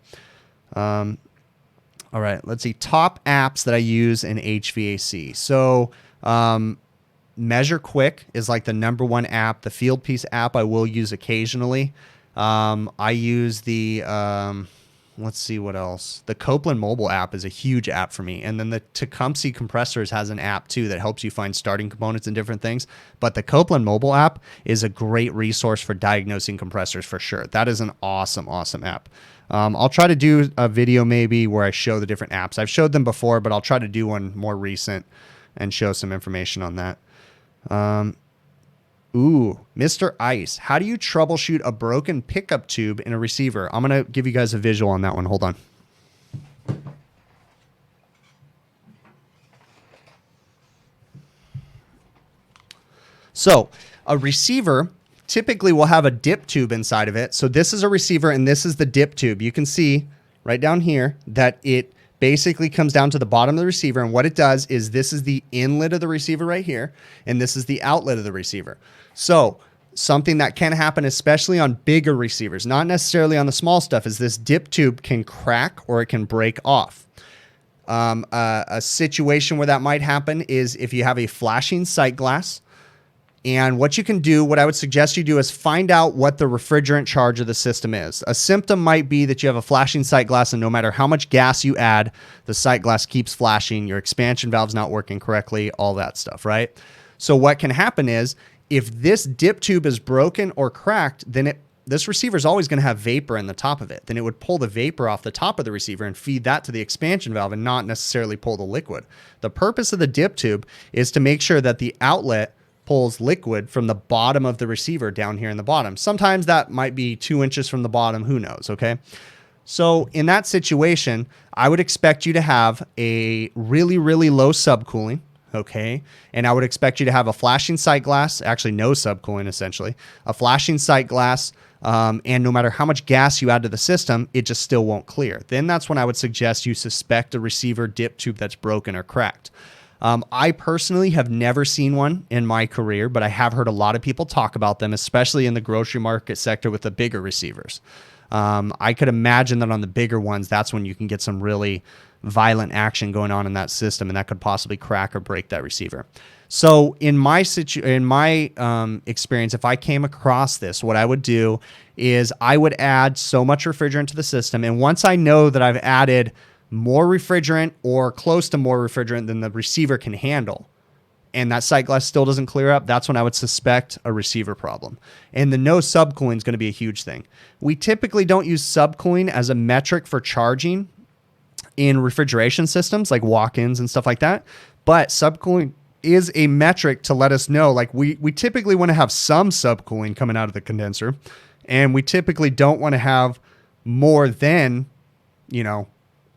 All right, let's see. Top apps that I use in HVAC. So Measure Quick is like the #1 app. The Field Piece app I will use occasionally. I use the, let's see what else. The Copeland mobile app is a huge app for me. And then the Tecumseh Compressors has an app too that helps you find starting components and different things. But the Copeland mobile app is a great resource for diagnosing compressors for sure. That is an awesome, awesome app. I'll try to do a video maybe where I show the different apps. I've showed them before, but I'll try to do one more recent and show some information on that. Mr. Ice, how do you troubleshoot a broken pickup tube in a receiver? I'm going to give you guys a visual on that one. Hold on. So a receiver typically will have a dip tube inside of it. So this is a receiver and this is the dip tube. You can see right down here that it basically comes down to the bottom of the receiver. And what it does is this is the inlet of the receiver right here. And this is the outlet of the receiver. So something that can happen, especially on bigger receivers, not necessarily on the small stuff, is this dip tube can crack or it can break off. A situation where that might happen is if you have a flashing sight glass. And what you can do, what I would suggest you do is find out what the refrigerant charge of the system is. A symptom might be that you have a flashing sight glass and no matter how much gas you add, the sight glass keeps flashing, your expansion valve's not working correctly, all that stuff, right? So what can happen is if this dip tube is broken or cracked, then this receiver is always going to have vapor in the top of it. Then it would pull the vapor off the top of the receiver and feed that to the expansion valve and not necessarily pull the liquid. The purpose of the dip tube is to make sure that the outlet pulls liquid from the bottom of the receiver down here in the bottom. Sometimes that might be 2 inches from the bottom. Who knows? Okay. So in that situation, I would expect you to have a really, really low subcooling. Okay. And I would expect you to have a flashing sight glass, actually no subcooling essentially, a flashing sight glass. And no matter how much gas you add to the system, it just still won't clear. Then that's when I would suggest you suspect a receiver dip tube that's broken or cracked. I personally have never seen one in my career, but I have heard a lot of people talk about them, especially in the grocery market sector with the bigger receivers. I could imagine that on the bigger ones, that's when you can get some really violent action going on in that system, and that could possibly crack or break that receiver. So in my experience, if I came across this, what I would do is I would add so much refrigerant to the system, and once I know that I've added more refrigerant or close to more refrigerant than the receiver can handle, and that sight glass still doesn't clear up, that's when I would suspect a receiver problem. And the no subcooling is going to be a huge thing. We typically don't use subcooling as a metric for charging in refrigeration systems like walk-ins and stuff like that, but subcooling is a metric to let us know, like we typically want to have some subcooling coming out of the condenser, and we typically don't want to have more than,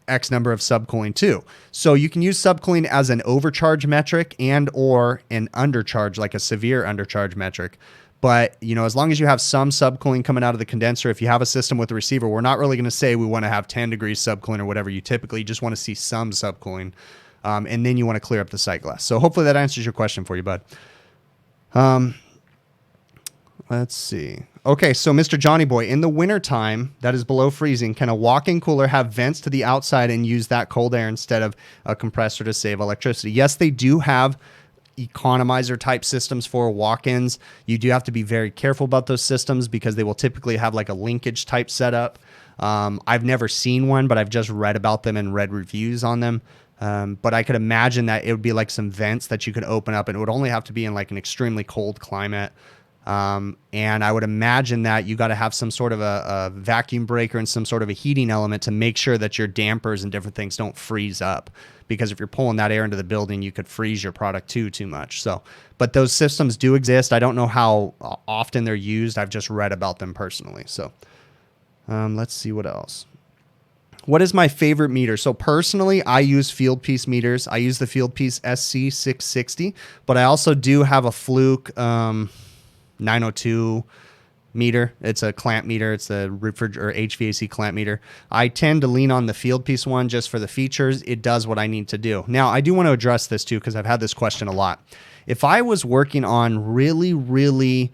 X number of subcooling too. So you can use subcooling as an overcharge metric and or an undercharge, like a severe undercharge metric. But, as long as you have some subcooling coming out of the condenser, if you have a system with a receiver, we're not really going to say we want to have 10 degrees subcooling or whatever. You typically just want to see some subcooling. And then you want to clear up the sight glass. So hopefully that answers your question for you, bud. Let's see. Okay, so Mr. Johnny Boy, in the wintertime that is below freezing, can a walk-in cooler have vents to the outside and use that cold air instead of a compressor to save electricity? Yes, they do have economizer type systems for walk-ins. You do have to be very careful about those systems because they will typically have like a linkage type setup. I've never seen one, but I've just read about them and read reviews on them. But I could imagine that it would be like some vents that you could open up, and it would only have to be in like an extremely cold climate. And I would imagine that you got to have some sort of a vacuum breaker and some sort of a heating element to make sure that your dampers and different things don't freeze up. Because if you're pulling that air into the building, you could freeze your product too much. So, but those systems do exist. I don't know how often they're used. I've just read about them personally. So, let's see what else. What is my favorite meter? So personally, I use Fieldpiece meters. I use the Fieldpiece SC660, but I also do have a Fluke 902 meter. It's a clamp meter. It's a HVAC clamp meter. I tend to lean on the Fieldpiece one just for the features. It does what I need to do. Now, I do want to address this too because I've had this question a lot. If I was working on really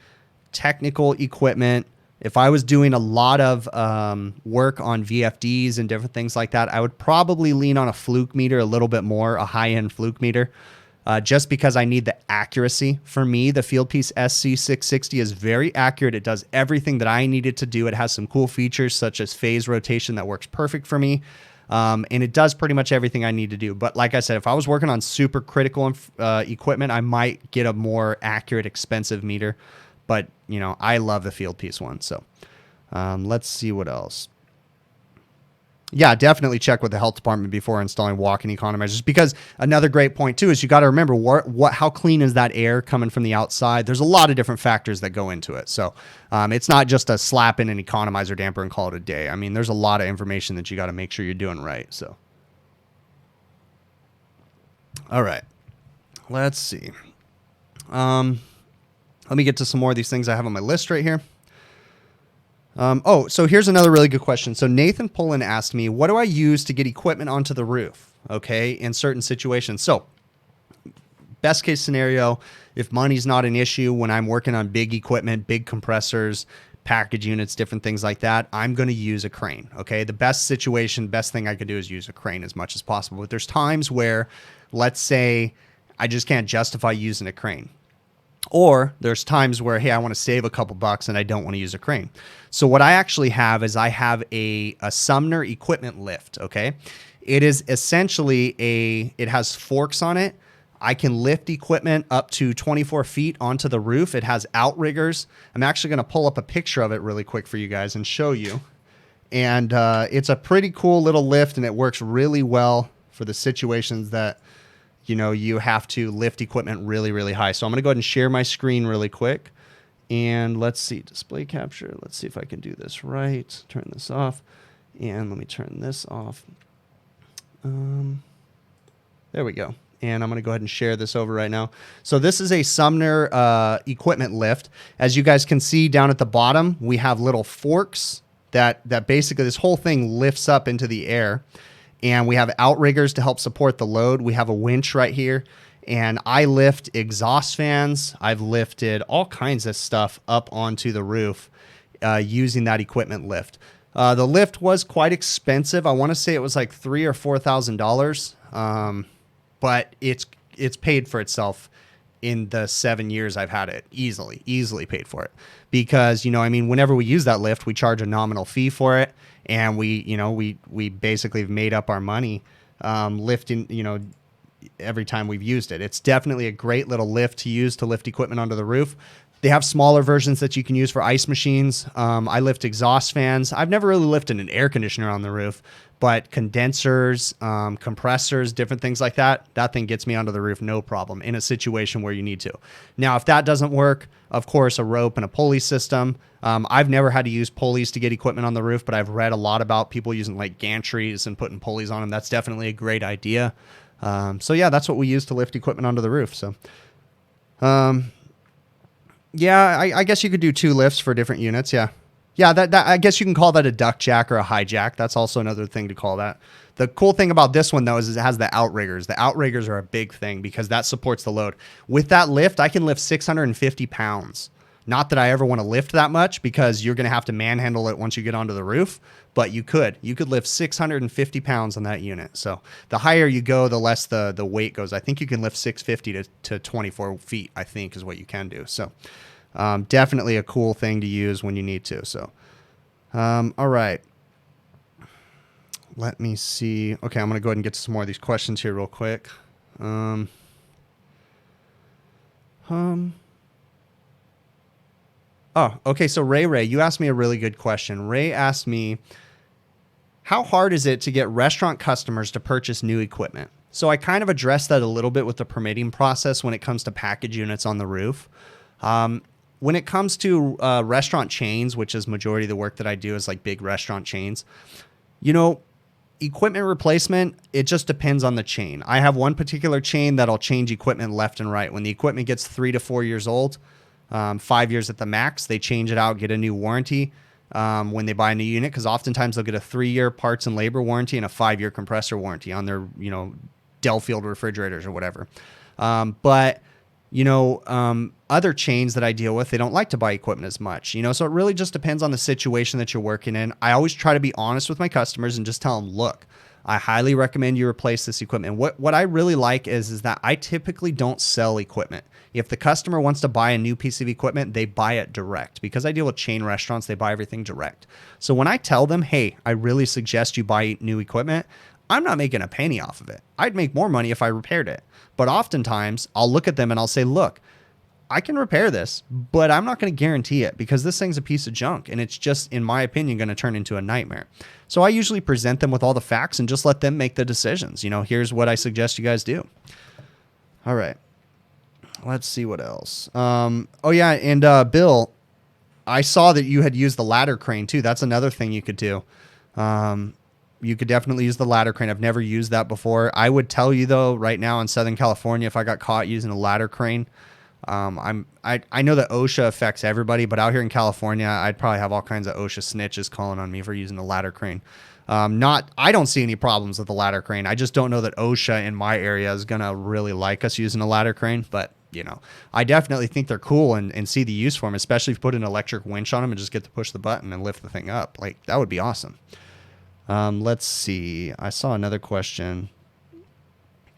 technical equipment, if I was doing a lot of work on VFDs and different things like that, I would probably lean on a Fluke meter a little bit more, a high-end Fluke meter. Just because I need the accuracy. For me, the Fieldpiece SC660 is very accurate. It does everything that I need it to do. It has some cool features such as phase rotation that works perfect for me. And it does pretty much everything I need to do. But like I said, if I was working on super critical equipment, I might get a more accurate, expensive meter. But, you know, I love the Fieldpiece one. So let's see what else. Yeah, definitely check with the health department before installing walk-in economizers, because another great point too is you got to remember how clean is that air coming from the outside. There's a lot of different factors that go into it. So it's not just a slap in an economizer damper and call it a day. I mean, there's a lot of information that you got to make sure you're doing right. So, all right, let's see. Let me get to some more of these things I have on my list right here. So here's another really good question. So Nathan Pullen asked me, what do I use to get equipment onto the roof? Okay, in certain situations. So best case scenario, if money's not an issue, when I'm working on big equipment, big compressors, package units, different things like that, I'm going to use a crane. Okay, the best situation, best thing I could do is use a crane as much as possible. But there's times where, let's say, I just can't justify using a crane. Or there's times where, hey, I want to save a couple bucks and I don't want to use a crane. So what I actually have is I have a Sumner equipment lift, okay? It is essentially it has forks on it. I can lift equipment up to 24 feet onto the roof. It has outriggers. I'm actually going to pull up a picture of it really quick for you guys and show you. And it's a pretty cool little lift, and it works really well for the situations that, you know, you have to lift equipment really high. So I'm going to go ahead and share my screen really quick. And let's see, display capture. Let's see if I can do this right. Turn this off. And let me turn this off. There we go. And I'm going to go ahead and share this over right now. So this is a Sumner equipment lift. As you guys can see down at the bottom, we have little forks that basically this whole thing lifts up into the air. And we have outriggers to help support the load. We have a winch right here. And I lift exhaust fans. I've lifted all kinds of stuff up onto the roof using that equipment lift. The lift was quite expensive. I want to say it was like $3,000 or $4,000. But it's paid for itself in the 7 years I've had it. Easily paid for it. Because, you know, I mean, whenever we use that lift, we charge a nominal fee for it. And we basically have made up our money lifting, you know, every time we've used it. It's definitely a great little lift to use to lift equipment onto the roof. They have smaller versions that you can use for ice machines. I lift exhaust fans. I've never really lifted an air conditioner on the roof, but condensers, compressors, different things like that, that thing gets me onto the roof no problem in a situation where you need to. Now, if that doesn't work, of course, a rope and a pulley system. I've never had to use pulleys to get equipment on the roof, but I've read a lot about people using like gantries and putting pulleys on them. That's definitely a great idea. So yeah, that's what we use to lift equipment onto the roof. So, yeah, I guess you could do 2 lifts for different units. Yeah. Yeah, that I guess you can call that a duck jack or a high jack. That's also another thing to call that. The cool thing about this one, though, is it has the outriggers. The outriggers are a big thing because that supports the load. With that lift, I can lift 650 pounds. Not that I ever want to lift that much because you're going to have to manhandle it once you get onto the roof, but you could lift 650 pounds on that unit. So the higher you go, the less the weight goes. I think you can lift 650 to 24 feet, I think is what you can do. So definitely a cool thing to use when you need to. So, all right. Let me see. Okay, I'm going to go ahead and get to some more of these questions here real quick. Oh, okay. So Ray, you asked me a really good question. Ray asked me, how hard is it to get restaurant customers to purchase new equipment? So I kind of addressed that a little bit with the permitting process when it comes to package units on the roof. When it comes to restaurant chains, which is majority of the work that I do is like big restaurant chains, you know, equipment replacement, it just depends on the chain. I have one particular chain that'll change equipment left and right. When the equipment gets 3 to 4 years old, 5 years at the max, they change it out, get a new warranty when they buy a new unit, because oftentimes they'll get a 3-year parts and labor warranty and a 5-year compressor warranty on their, you know, Delafield refrigerators or whatever. But you know, other chains that I deal with, they don't like to buy equipment as much, you know, so it really just depends on the situation that you're working in. I always try to be honest with my customers and just tell them, look, I highly recommend you replace this equipment. What I really like is that I typically don't sell equipment. If the customer wants to buy a new piece of equipment, they buy it direct. Because I deal with chain restaurants, they buy everything direct. So when I tell them, hey, I really suggest you buy new equipment, I'm not making a penny off of it. I'd make more money if I repaired it. But oftentimes I'll look at them and I'll say, look, I can repair this, but I'm not going to guarantee it because this thing's a piece of junk and it's just, in my opinion, going to turn into a nightmare. So I usually present them with all the facts and just let them make the decisions. You know, here's what I suggest you guys do. All right. Let's see what else. Oh yeah. And Bill, I saw that you had used the ladder crane too. That's another thing you could do. You could definitely use the ladder crane. I've never used that before. I would tell you though, right now in Southern California, if I got caught using a ladder crane, I know that OSHA affects everybody, but out here in California, I'd probably have all kinds of OSHA snitches calling on me for using a ladder crane. I don't see any problems with the ladder crane. I just don't know that OSHA in my area is going to really like us using a ladder crane, but you know, I definitely think they're cool and see the use for them, especially if you put an electric winch on them and just get to push the button and lift the thing up. Like that would be awesome. Let's see. I saw another question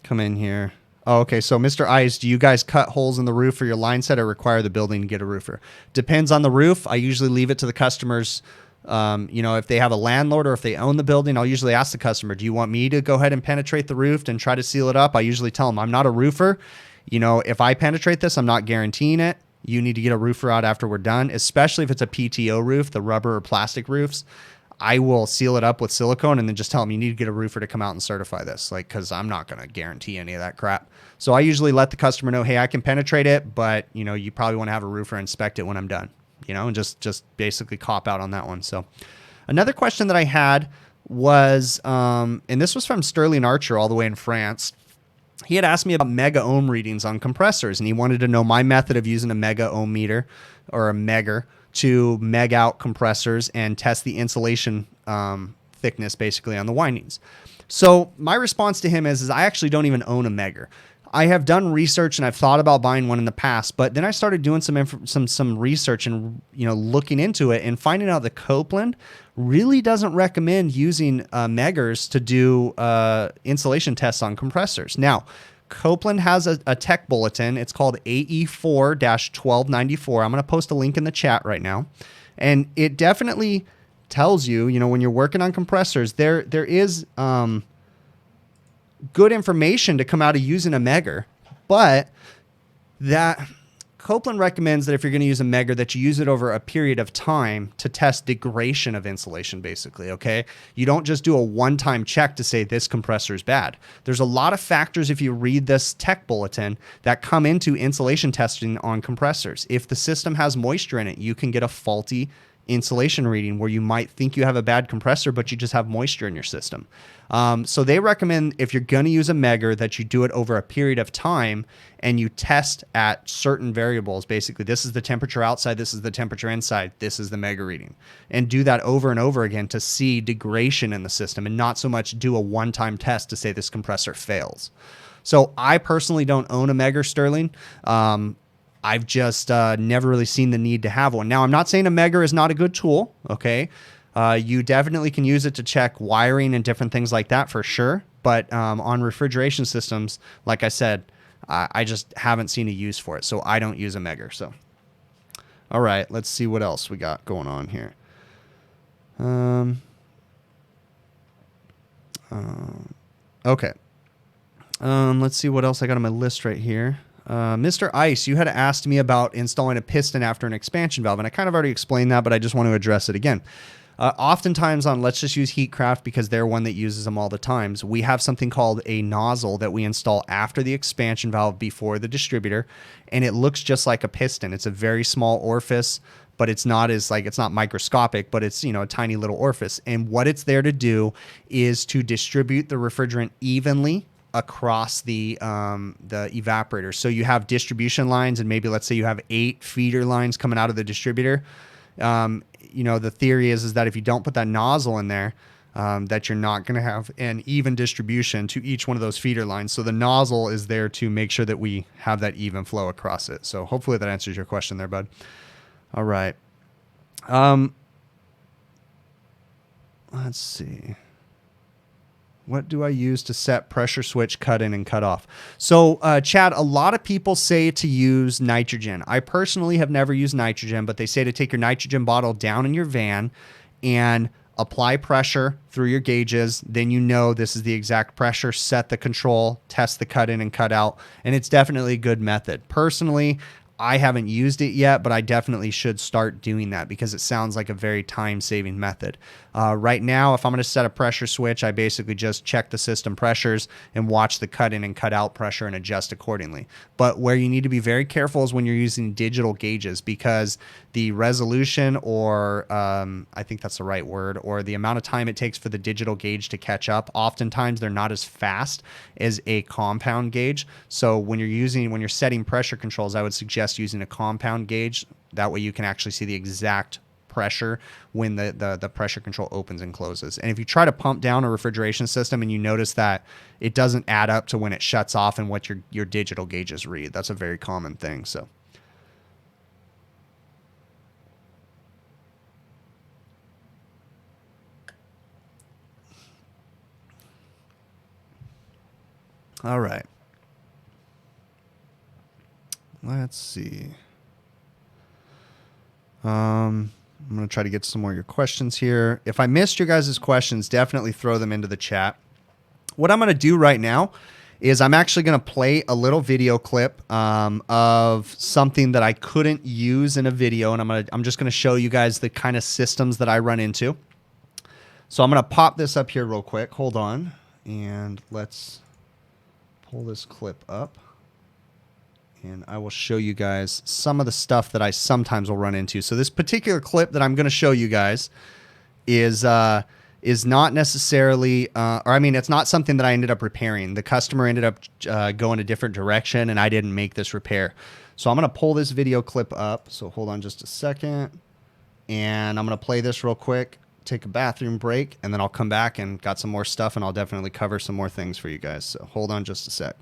come in here. Oh, okay. So Mr. Ice, do you guys cut holes in the roof for your line set or require the building to get a roofer? Depends on the roof. I usually leave it to the customers. You know, if they have a landlord or if they own the building, I'll usually ask the customer, do you want me to go ahead and penetrate the roof and try to seal it up? I usually tell them I'm not a roofer. You know, if I penetrate this, I'm not guaranteeing it. You need to get a roofer out after we're done, especially if it's a PTO roof, the rubber or plastic roofs. I will seal it up with silicone and then just tell them you need to get a roofer to come out and certify this, like, because I'm not going to guarantee any of that crap. So I usually let the customer know, hey, I can penetrate it, but, you know, you probably want to have a roofer inspect it when I'm done, you know, and just basically cop out on that one. So another question that I had was, and this was from Sterling Archer all the way in France. He had asked me about mega ohm readings on compressors, and he wanted to know my method of using a mega ohm meter or a megger to meg out compressors and test the insulation thickness basically on the windings. So my response to him is I actually don't even own a megger. I have done research and I've thought about buying one in the past, but then I started doing some research and, you know, looking into it and finding out that Copeland really doesn't recommend using meggers to do insulation tests on compressors. Now, Copeland has a tech bulletin. It's called AE4-1294. I'm going to post a link in the chat right now. And it definitely tells you, you know, when you're working on compressors, there is good information to come out of using a megger. But that Copeland recommends that if you're going to use a megger, that you use it over a period of time to test degradation of insulation, basically, okay? You don't just do a one-time check to say this compressor is bad. There's a lot of factors, if you read this tech bulletin, that come into insulation testing on compressors. If the system has moisture in it, you can get a faulty insulation reading where you might think you have a bad compressor, but you just have moisture in your system. So they recommend if you're going to use a megger that you do it over a period of time and you test at certain variables. Basically, this is the temperature outside, this is the temperature inside, this is the megger reading. And do that over and over again to see degradation in the system and not so much do a one-time test to say this compressor fails. So I personally don't own a megger, Sterling. I've just never really seen the need to have one. Now, I'm not saying a Hvacr is not a good tool, okay? You definitely can use it to check wiring and different things like that for sure. But on refrigeration systems, like I said, I just haven't seen a use for it. So I don't use a Hvacr. So, all right, let's see what else we got going on here. Okay. Let's see what else I got on my list right here. Mr. Ice, you had asked me about installing a piston after an expansion valve, and I kind of already explained that, but I just want to address it again. Oftentimes on, let's just use Heatcraft because they're one that uses them all the times. We have something called a nozzle that we install after the expansion valve before the distributor, and it looks just like a piston. It's a very small orifice, but it's not it's not microscopic, but it's, a tiny little orifice. And what it's there to do is to distribute the refrigerant evenly across the evaporator. So you have distribution lines, and maybe let's say you have 8 feeder lines coming out of the distributor. The theory is that if you don't put that nozzle in there, that you're not going to have an even distribution to each one of those feeder lines. So the nozzle is there to make sure that we have that even flow across it. So hopefully that answers your question there, bud. All right. Let's see. What do I use to set pressure switch cut in and cut off? So, Chad, a lot of people say to use nitrogen. I personally have never used nitrogen, but they say to take your nitrogen bottle down in your van and apply pressure through your gauges. Then this is the exact pressure, set the control, test the cut in and cut out. And it's definitely a good method. Personally, I haven't used it yet, but I definitely should start doing that because it sounds like a very time-saving method. Right now, if I'm going to set a pressure switch, I basically just check the system pressures and watch the cut in and cut out pressure and adjust accordingly. But where you need to be very careful is when you're using digital gauges, because the resolution, or I think that's the right word, or the amount of time it takes for the digital gauge to catch up, oftentimes they're not as fast as a compound gauge. So when you're setting pressure controls, I would suggest using a compound gauge. That way you can actually see the exact pressure when the pressure control opens and closes. And if you try to pump down a refrigeration system and you notice that it doesn't add up to when it shuts off and what your digital gauges read, that's a very common thing. So all right. Let's see. I'm going to try to get some more of your questions here. If I missed your guys' questions, definitely throw them into the chat. What I'm going to do right now is I'm actually going to play a little video clip of something that I couldn't use in a video, and I'm just going to show you guys the kind of systems that I run into. So I'm going to pop this up here real quick. Hold on, and let's pull this clip up. And I will show you guys some of the stuff that I sometimes will run into. So this particular clip that I'm going to show you guys is not necessarily, it's not something that I ended up repairing. The customer ended up going a different direction, and I didn't make this repair. So I'm going to pull this video clip up. So hold on just a second. And I'm going to play this real quick, take a bathroom break, and then I'll come back and got some more stuff, and I'll definitely cover some more things for you guys. So hold on just a sec.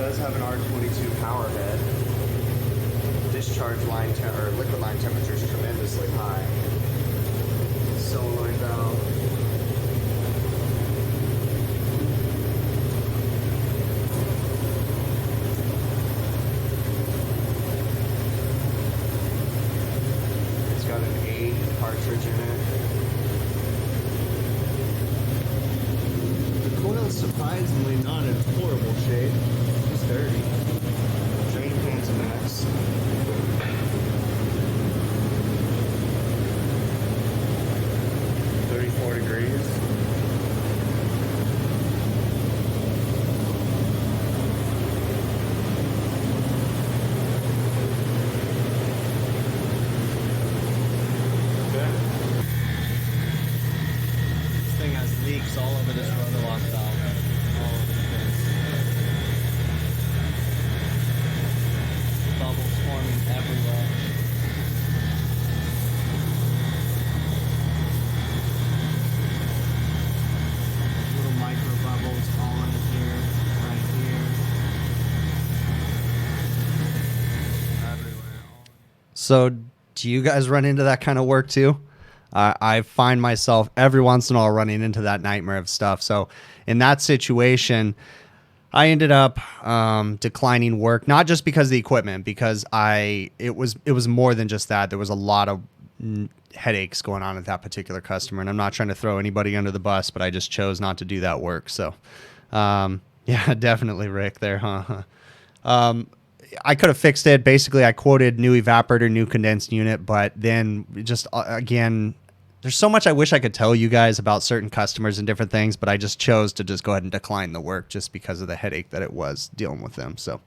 does have an R22 power head. Discharge line or liquid line temperature is tremendously high. Solenoid valve. It's got an 8 cartridge in it. The coil's surprisingly not in horrible shape. It's dirty. Drain pan's a mess. 34 degrees. Okay. This thing has leaks all over this rotor lock valve. All over the place. Bubbles forming everywhere. So do you guys run into that kind of work too? I find myself every once in a while running into that nightmare of stuff. So in that situation, I ended up declining work, not just because of the equipment, because it was more than just that. There was a lot of headaches going on with that particular customer, and I'm not trying to throw anybody under the bus, but I just chose not to do that work. So yeah, definitely Rick there, huh? I could have fixed it. Basically, I quoted new evaporator, new condensed unit, but then just, again, there's so much I wish I could tell you guys about certain customers and different things, but I just chose to just go ahead and decline the work just because of the headache that it was dealing with them. So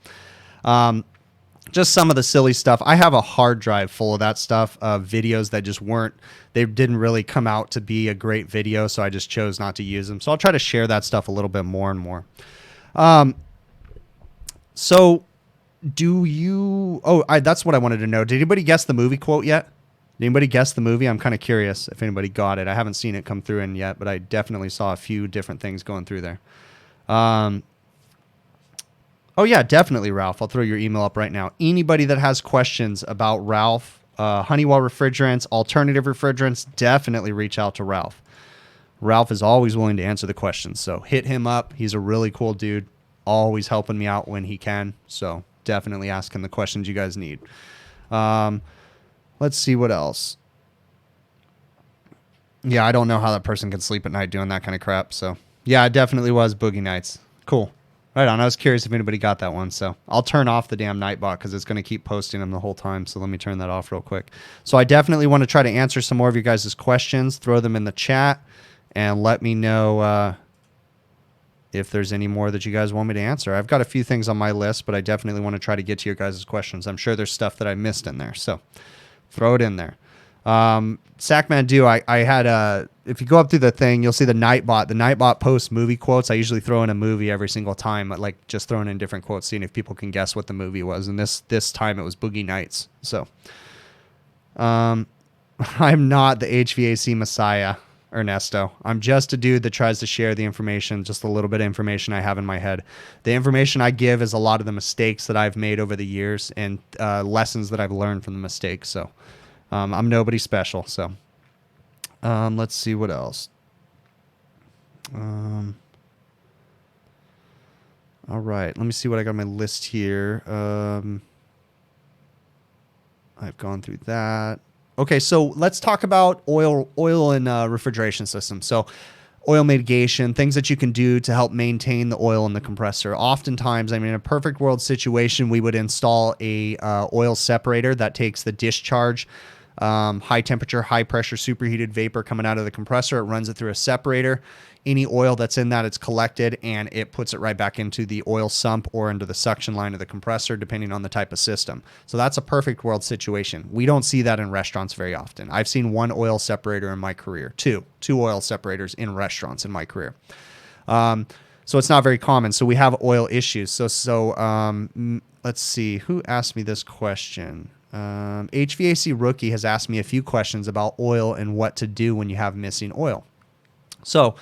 just some of the silly stuff. I have a hard drive full of that stuff, videos that just they didn't really come out to be a great video, so I just chose not to use them. So I'll try to share that stuff a little bit more and more. So do you... that's what I wanted to know. Did anybody guess the movie quote yet? Did anybody guess the movie? I'm kind of curious if anybody got it. I haven't seen it come through in yet, but I definitely saw a few different things going through there. Oh, yeah, definitely, Ralph. I'll throw your email up right now. Anybody that has questions about Ralph, Honeywell refrigerants, alternative refrigerants, definitely reach out to Ralph. Ralph is always willing to answer the questions, so hit him up. He's a really cool dude, always helping me out when he can, so definitely ask him the questions you guys need. Let's see what else. Yeah, I don't know how that person can sleep at night doing that kind of crap, so yeah, it definitely was Boogie Nights. Cool. Right on. I was curious if anybody got that one, so I'll turn off the damn Nightbot because it's going to keep posting them the whole time, so let me turn that off real quick. So I definitely want to try to answer some more of you guys' questions. Throw them in the chat and let me know if there's any more that you guys want me to answer. I've got a few things on my list, but I definitely want to try to get to your guys' questions. I'm sure there's stuff that I missed in there, so throw it in there. Sackman Do, I had if you go up through the thing, you'll see the Nightbot. The Nightbot posts movie quotes. I usually throw in a movie every single time, like just throwing in different quotes, seeing if people can guess what the movie was. And this time it was Boogie Nights. So, I'm not the HVAC messiah, Ernesto. I'm just a dude that tries to share the information, just a little bit of information I have in my head. The information I give is a lot of the mistakes that I've made over the years and lessons that I've learned from the mistakes. So, I'm nobody special. So, let's see what else. All right, let me see what I got on my list here. I've gone through that. Okay, so let's talk about oil and refrigeration systems. So oil mitigation, things that you can do to help maintain the oil in the compressor. Oftentimes, I mean, in a perfect world situation, we would install a oil separator that takes the discharge, high temperature, high pressure, superheated vapor coming out of the compressor. It runs it through a separator. Any oil that's in that, it's collected and it puts it right back into the oil sump or into the suction line of the compressor, depending on the type of system. So that's a perfect world situation. We don't see that in restaurants very often. I've seen one oil separator in my career, two oil separators in restaurants in my career. So it's not very common. So we have oil issues. So let's see, who asked me this question? HVAC Rookie has asked me a few questions about oil and what to do when you have missing oil. So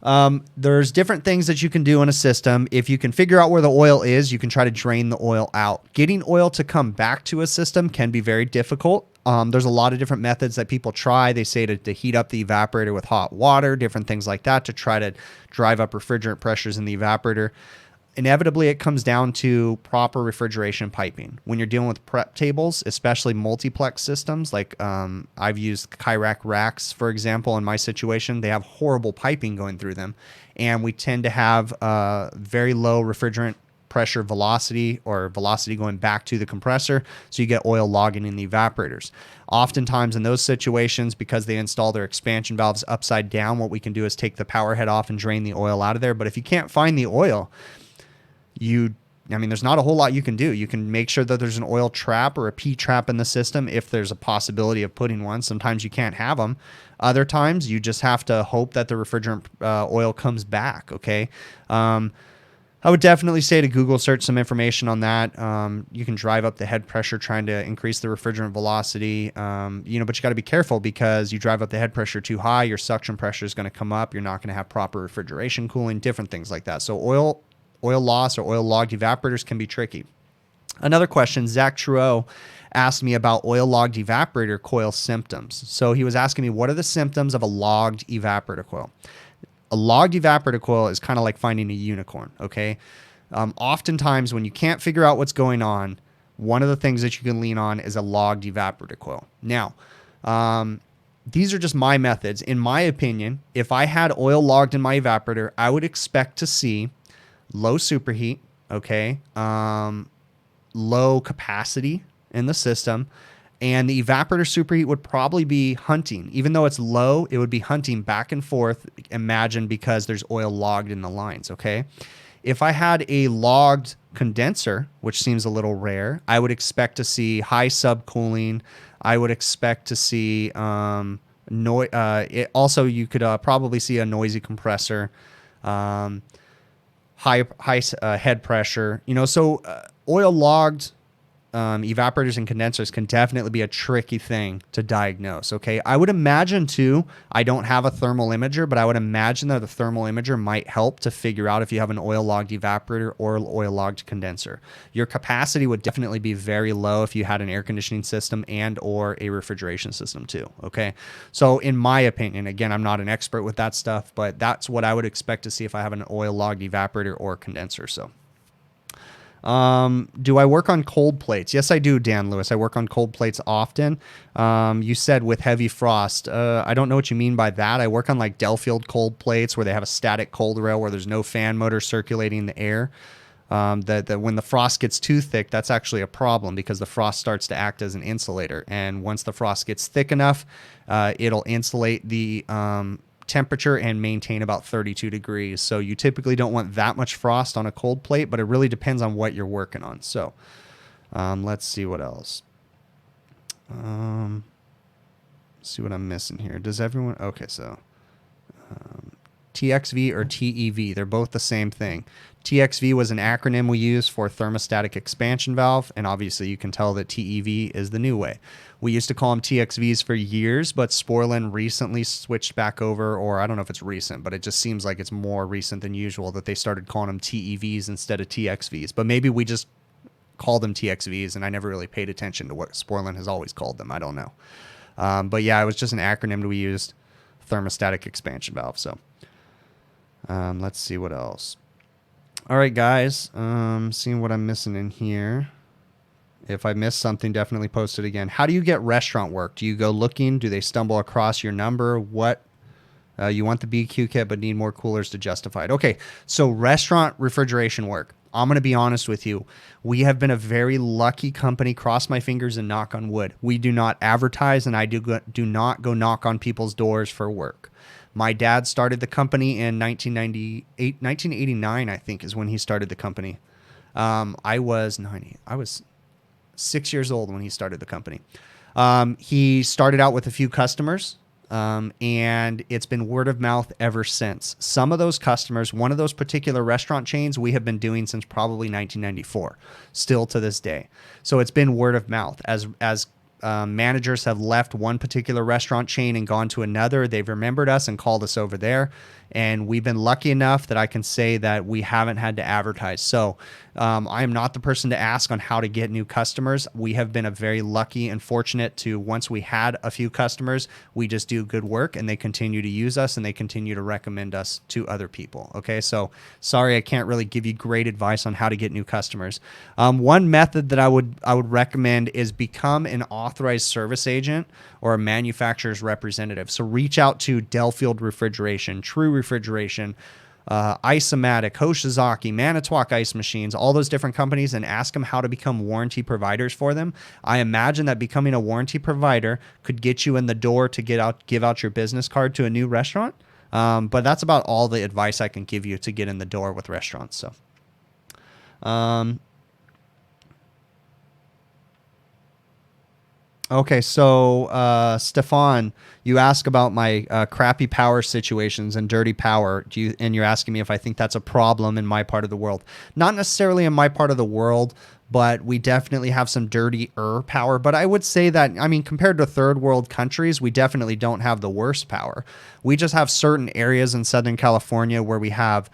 There's different things that you can do in a system. If you can figure out where the oil is, you can try to drain the oil out. Getting oil to come back to a system can be very difficult. There's a lot of different methods that people try. They say to heat up the evaporator with hot water, different things like that to try to drive up refrigerant pressures in the evaporator. Inevitably, it comes down to proper refrigeration piping. When you're dealing with prep tables, especially multiplex systems, like I've used Hvacr racks, for example, in my situation, they have horrible piping going through them. And we tend to have very low refrigerant pressure velocity or velocity going back to the compressor. So you get oil logging in the evaporators. Oftentimes in those situations, because they install their expansion valves upside down, what we can do is take the power head off and drain the oil out of there. But if you can't find the oil, there's not a whole lot you can do. You can make sure that there's an oil trap or a P trap in the system if there's a possibility of putting one. Sometimes you can't have them. Other times you just have to hope that the refrigerant oil comes back. Okay. I would definitely say to Google search some information on that. You can drive up the head pressure trying to increase the refrigerant velocity, but you got to be careful because you drive up the head pressure too high, your suction pressure is going to come up. You're not going to have proper refrigeration cooling, different things like that. So oil loss or oil logged evaporators can be tricky. Another question, Zach Trudeau asked me about oil logged evaporator coil symptoms. So he was asking me, what are the symptoms of a logged evaporator coil? A logged evaporator coil is kind of like finding a unicorn, okay? Oftentimes when you can't figure out what's going on, one of the things that you can lean on is a logged evaporator coil. Now, these are just my methods. In my opinion, if I had oil logged in my evaporator, I would expect to see low superheat, okay? Low capacity in the system. And the evaporator superheat would probably be hunting. Even though it's low, it would be hunting back and forth, imagine, because there's oil logged in the lines, okay? If I had a logged condenser, which seems a little rare, I would expect to see high subcooling. I would expect to see also you could probably see a noisy compressor, high head pressure. Oil logged evaporators and condensers can definitely be a tricky thing to diagnose. Okay. I would imagine too, I don't have a thermal imager, but I would imagine that the thermal imager might help to figure out if you have an oil logged evaporator or oil logged condenser. Your capacity would definitely be very low if you had an air conditioning system and or a refrigeration system too. Okay. So in my opinion, again, I'm not an expert with that stuff, but that's what I would expect to see if I have an oil logged evaporator or condenser. So do I work on cold plates? Yes, I do, Dan Lewis. I work on cold plates often. You said with heavy frost. I don't know what you mean by that. I work on like Delfield cold plates where they have a static cold rail where there's no fan motor circulating the air. That when the frost gets too thick, that's actually a problem because the frost starts to act as an insulator. And once the frost gets thick enough, it'll insulate the temperature and maintain about 32 degrees. So you typically don't want that much frost on a cold plate, but it really depends on what you're working on. So let's see what else. See what I'm missing here. Does everyone? Okay, so TXV or TEV, they're both the same thing. TXV was an acronym we used for thermostatic expansion valve, and obviously you can tell that TEV is the new way. We used to call them TXVs for years, but Sporlan recently switched back over, or I don't know if it's recent, but it just seems like it's more recent than usual that they started calling them TEVs instead of TXVs. But maybe we just called them TXVs, and I never really paid attention to what Sporlan has always called them. I don't know. But yeah, it was just an acronym that we used, thermostatic expansion valve. So let's see what else. All right, guys, seeing what I'm missing in here. If I missed something, definitely post it again. How do you get restaurant work? Do you go looking? Do they stumble across your number? What? You want the BQ kit but need more coolers to justify it. Okay, so restaurant refrigeration work. I'm going to be honest with you. We have been a very lucky company, cross my fingers and knock on wood. We do not advertise, and I do not go knock on people's doors for work. My dad started the company in 1989, I think, is when he started the company. I was 6 years old when he started the company. He started out with a few customers, and it's been word of mouth ever since. Some of those customers, one of those particular restaurant chains, we have been doing since probably 1994, still to this day. So it's been word of mouth. As managers have left one particular restaurant chain and gone to another, they've remembered us and called us over there. And we've been lucky enough that I can say that we haven't had to advertise. So I am not the person to ask on how to get new customers. We have been a very lucky and fortunate to, once we had a few customers, we just do good work and they continue to use us and they continue to recommend us to other people. Okay, so sorry, I can't really give you great advice on how to get new customers. One method that I would recommend is become an authorized service agent or a manufacturer's representative. So reach out to Delfield Refrigeration, True Refrigeration, Isomatic, Hoshizaki, Manitowoc Ice Machines, all those different companies, and ask them how to become warranty providers for them. I imagine that becoming a warranty provider could get you in the door to give out your business card to a new restaurant. But that's about all the advice I can give you to get in the door with restaurants. So, okay, so Stefan, you ask about my crappy power situations and dirty power. And you're asking me if I think that's a problem in my part of the world. Not necessarily in my part of the world, but we definitely have some dirty-er power. But I would say that, I mean, compared to third world countries, we definitely don't have the worst power. We just have certain areas in Southern California where we have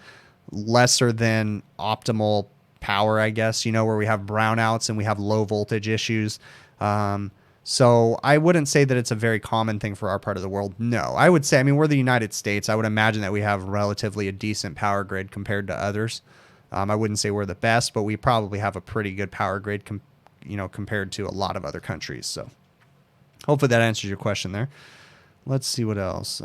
lesser than optimal power, I guess, where we have brownouts and we have low voltage issues. So I wouldn't say that it's a very common thing for our part of the world. No, I would say, I mean, we're the United States. I would imagine that we have relatively a decent power grid compared to others. I wouldn't say we're the best, but we probably have a pretty good power grid, compared to a lot of other countries. So hopefully that answers your question there. Let's see what else.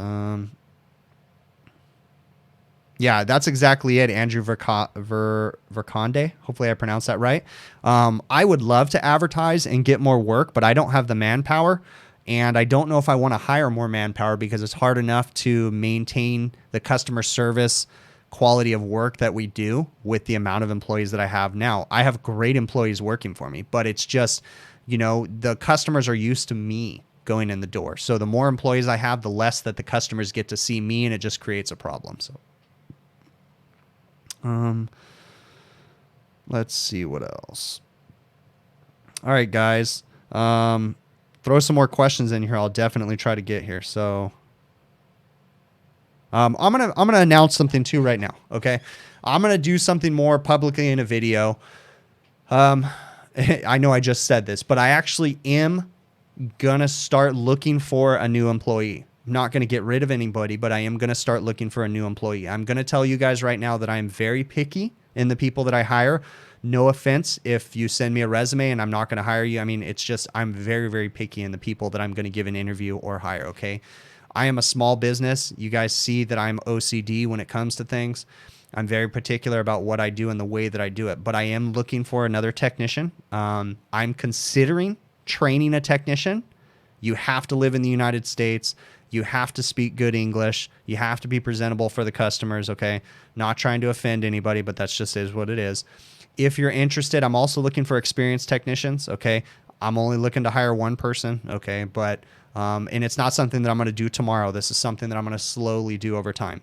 Yeah, that's exactly it, Andrew Verconde. Hopefully I pronounced that right. I would love to advertise and get more work, but I don't have the manpower, and I don't know if I want to hire more manpower because it's hard enough to maintain the customer service quality of work that we do with the amount of employees that I have now. I have great employees working for me, but it's just, the customers are used to me going in the door. So the more employees I have, the less that the customers get to see me, and it just creates a problem. So let's see what else. All right, guys. Throw some more questions in here. I'll definitely try to get here. So, I'm gonna announce something too right now. Okay, I'm gonna do something more publicly in a video. I know I just said this, but I actually am gonna start looking for a new employee. I'm not going to get rid of anybody, but I am going to start looking for a new employee. I'm going to tell you guys right now that I am very picky in the people that I hire. No offense if you send me a resume and I'm not going to hire you. I mean, it's just I'm very, very picky in the people that I'm going to give an interview or hire, okay? I am a small business. You guys see that I'm OCD when it comes to things. I'm very particular about what I do and the way that I do it, but I am looking for another technician. I'm considering training a technician. You have to live in the United States. You have to speak good English. You have to be presentable for the customers, okay? Not trying to offend anybody, but that's just is what it is. If you're interested, I'm also looking for experienced technicians, okay? I'm only looking to hire one person, okay? But, and it's not something that I'm going to do tomorrow. This is something that I'm going to slowly do over time.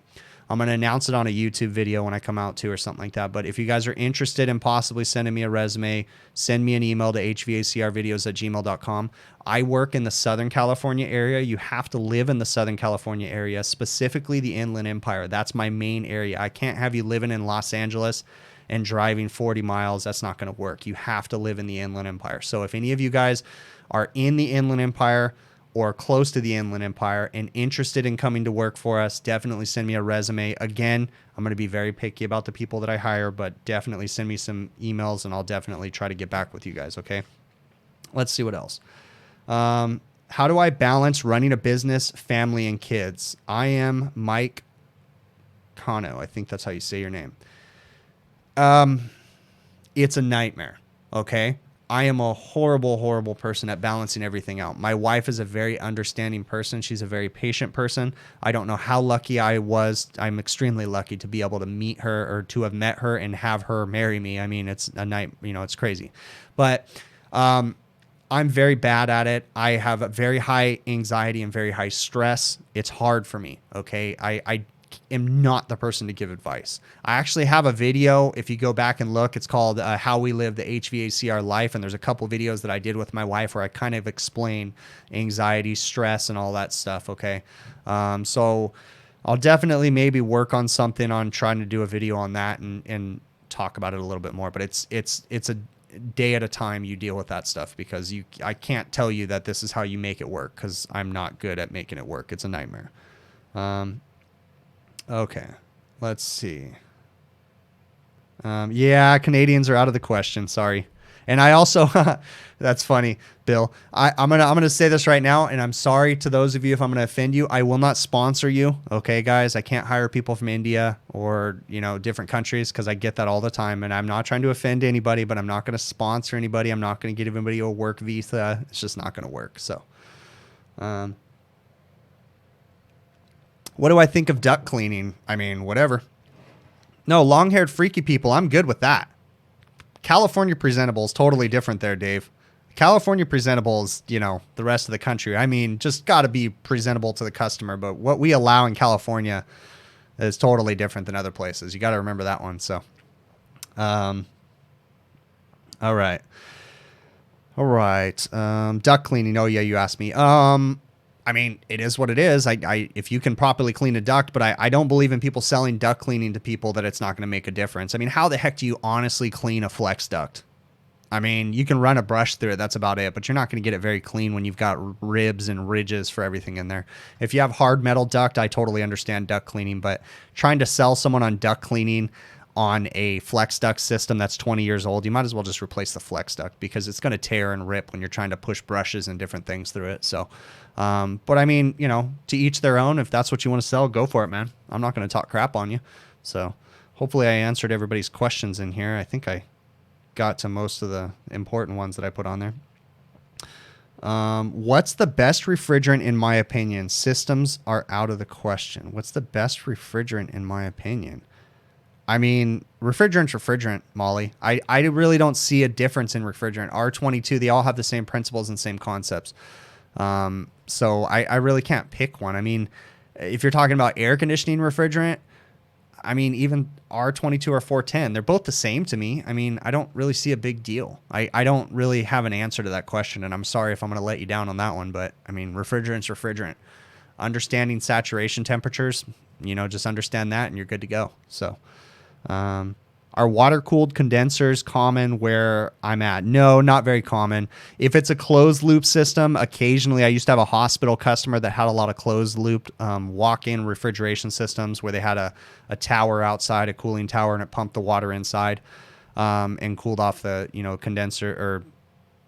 I'm going to announce it on a YouTube video when I come out too or something like that. But if you guys are interested in possibly sending me a resume, send me an email to hvacrvideos@gmail.com. I work in the Southern California area. You have to live in the Southern California area, specifically the Inland Empire. That's my main area. I can't have you living in Los Angeles and driving 40 miles. That's not going to work. You have to live in the Inland Empire. So if any of you guys are in the Inland Empire or close to the Inland Empire and interested in coming to work for us, definitely send me a resume. Again, I'm going to be very picky about the people that I hire, but definitely send me some emails and I'll definitely try to get back with you guys, okay? Let's see what else. How do I balance running a business, family, and kids? I am Mike Kano. I think that's how you say your name. It's a nightmare, okay? I am a horrible, horrible person at balancing everything out. My wife is a very understanding person. She's a very patient person. I don't know how lucky I was. I'm extremely lucky to be able to meet her or to have met her and have her marry me. I mean, it's a night, it's crazy. But I'm very bad at it. I have a very high anxiety and very high stress. It's hard for me, okay? I am not the person to give advice. I actually have a video. If you go back and look, it's called How We Live the HVACR Life. And there's a couple videos that I did with my wife where I kind of explain anxiety, stress, and all that stuff. Okay. So I'll definitely maybe work on something on trying to do a video on that and talk about it a little bit more. But it's a day at a time you deal with that stuff, because I can't tell you that this is how you make it work, because I'm not good at making it work. It's a nightmare. Okay, let's see. Yeah, Canadians are out of the question. Sorry. And I also, that's funny, Bill. I'm gonna say this right now, and I'm sorry to those of you if I'm gonna offend you. I will not sponsor you, okay, guys? I can't hire people from India or different countries, because I get that all the time, and I'm not trying to offend anybody, but I'm not gonna sponsor anybody. I'm not gonna get anybody a work visa. It's just not gonna work. So, what do I think of duct cleaning? I mean, whatever. No, long-haired freaky people, I'm good with that. California presentable is totally different there, Dave. California presentable is, the rest of the country. I mean, just got to be presentable to the customer. But what we allow in California is totally different than other places. You got to remember that one. So, all right. All right. Duct cleaning. Oh, yeah, you asked me. I mean, it is what it is. If you can properly clean a duct, but I don't believe in people selling duct cleaning to people that it's not going to make a difference. I mean, how the heck do you honestly clean a flex duct? I mean, you can run a brush through it. That's about it. But you're not going to get it very clean when you've got ribs and ridges for everything in there. If you have hard metal duct, I totally understand duct cleaning. But trying to sell someone on duct cleaning on a flex duct system that's 20 years old, you might as well just replace the flex duct, because it's going to tear and rip when you're trying to push brushes and different things through it. So, but I mean, to each their own. If that's what you want to sell, go for it, man. I'm not going to talk crap on you. So hopefully I answered everybody's questions in here. I think I got to most of the important ones that I put on there. What's the best refrigerant in my opinion? Systems are out of the question. What's the best refrigerant in my opinion? I mean, refrigerant, Molly. I really don't see a difference in refrigerant. R22, they all have the same principles and same concepts. So I really can't pick one. I mean, if you're talking about air conditioning refrigerant, I mean, even R22 or 410, they're both the same to me. I mean, I don't really see a big deal. I don't really have an answer to that question, and I'm sorry if I'm going to let you down on that one, but I mean, refrigerant's refrigerant. Understanding saturation temperatures, just understand that and you're good to go. So, are water-cooled condensers common where I'm at? No, not very common. If it's a closed-loop system, occasionally I used to have a hospital customer that had a lot of closed-loop walk-in refrigeration systems where they had a tower outside, a cooling tower, and it pumped the water inside and cooled off the condenser,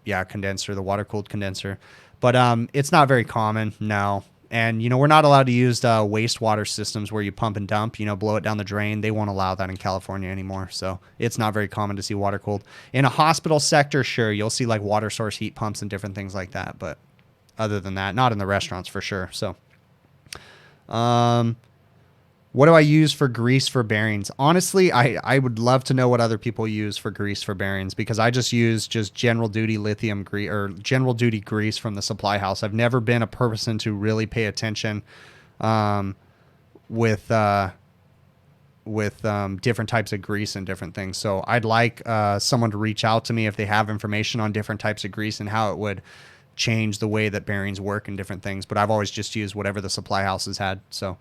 the water-cooled condenser. But it's not very common, no. And, we're not allowed to use wastewater systems where you pump and dump, blow it down the drain. They won't allow that in California anymore. So it's not very common to see water cooled. In a hospital sector, sure, you'll see like water source heat pumps and different things like that. But other than that, not in the restaurants for sure. So what do I use for grease for bearings? Honestly, I would love to know what other people use for grease for bearings, because I just use general duty lithium grease or general duty grease from the supply house. I've never been a person to really pay attention with different types of grease and different things. So I'd like someone to reach out to me if they have information on different types of grease and how it would change the way that bearings work and different things. But I've always just used whatever the supply house has had. So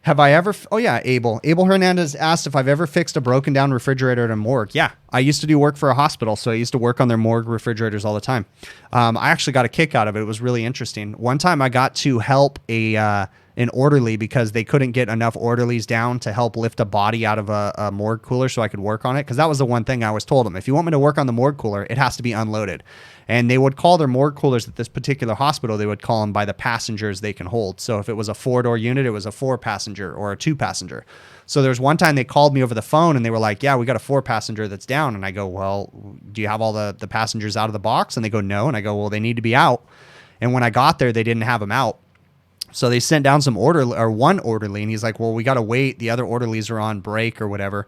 have I ever... Oh, yeah, Abel. Abel Hernandez asked if I've ever fixed a broken down refrigerator at a morgue. Yeah, I used to do work for a hospital, so I used to work on their morgue refrigerators all the time. I actually got a kick out of it. It was really interesting. One time I got to help an orderly because they couldn't get enough orderlies down to help lift a body out of a morgue cooler so I could work on it. Because that was the one thing I always told them. If you want me to work on the morgue cooler, it has to be unloaded. And they would call their morgue coolers at this particular hospital, they would call them by the passengers they can hold. So if it was a 4-door unit, it was a 4-passenger or a 2-passenger. So there's one time they called me over the phone and they were like, yeah, we got a 4-passenger that's down. And I go, well, do you have all the passengers out of the box? And they go, no. And I go, well, they need to be out. And when I got there, they didn't have them out. So they sent down one orderly, and he's like, well, we got to wait. The other orderlies are on break or whatever.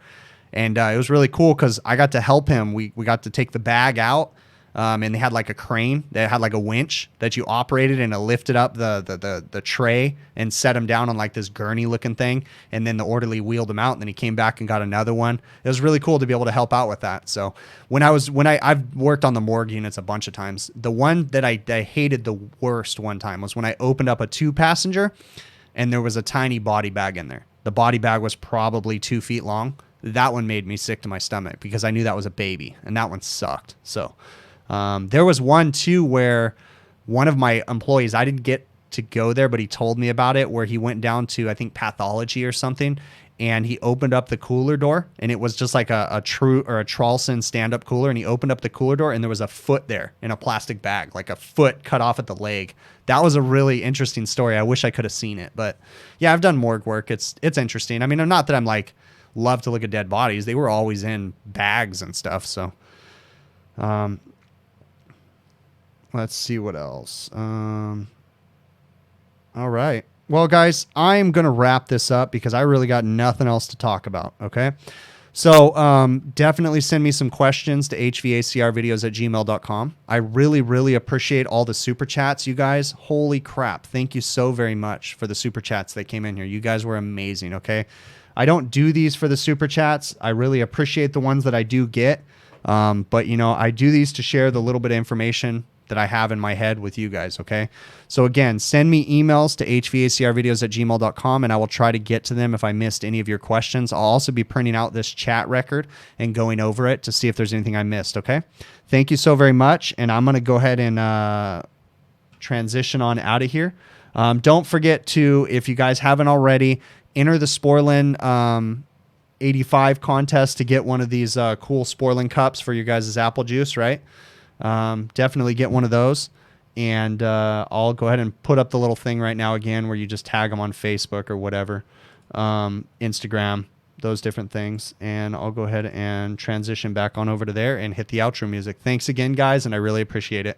And it was really cool because I got to help him. We got to take the bag out. And they had like a crane. They had like a winch that you operated, and it lifted up the tray and set him down on like this gurney looking thing. And then the orderly wheeled him out, and then he came back and got another one. It was really cool to be able to help out with that. So I've worked on the morgue units a bunch of times. The one that I hated the worst one time was when I opened up a 2-passenger. and there was a tiny body bag in there. The body bag was probably 2 feet long. That one made me sick to my stomach because I knew that was a baby, and that one sucked. So there was one too where one of my employees, I didn't get to go there, but he told me about it, where he went down to, I think, pathology or something, and he opened up the cooler door, and it was just like a Tralson stand-up cooler, and he opened up the cooler door, and there was a foot there in a plastic bag, like a foot cut off at the leg. That was a really interesting story. I wish I could have seen it, but yeah, I've done morgue work. It's interesting. I mean, not that I'm like love to look at dead bodies. They were always in bags and stuff. So, let's see what else. All right. Well, guys, I'm going to wrap this up because I really got nothing else to talk about. Okay. So definitely send me some questions to hvacrvideos@gmail.com. I really, really appreciate all the super chats, you guys. Holy crap. Thank you so very much for the super chats that came in here. You guys were amazing. Okay. I don't do these for the super chats. I really appreciate the ones that I do get. But, you know, I do these to share the little bit of information that I have in my head with you guys, okay? So again, send me emails to hvacrvideos@gmail.com, and I will try to get to them if I missed any of your questions. I'll also be printing out this chat record and going over it to see if there's anything I missed, okay? Thank you so very much, and I'm going to go ahead and transition on out of here. Don't forget to, if you guys haven't already, enter the Sporlin 85 contest to get one of these cool Sporlin cups for your guys' apple juice, right? Definitely get one of those, and I'll go ahead and put up the little thing right now again where you just tag them on Facebook or whatever, Instagram, those different things, and I'll go ahead and transition back on over to there and hit the outro music. Thanks again, guys, and I really appreciate it.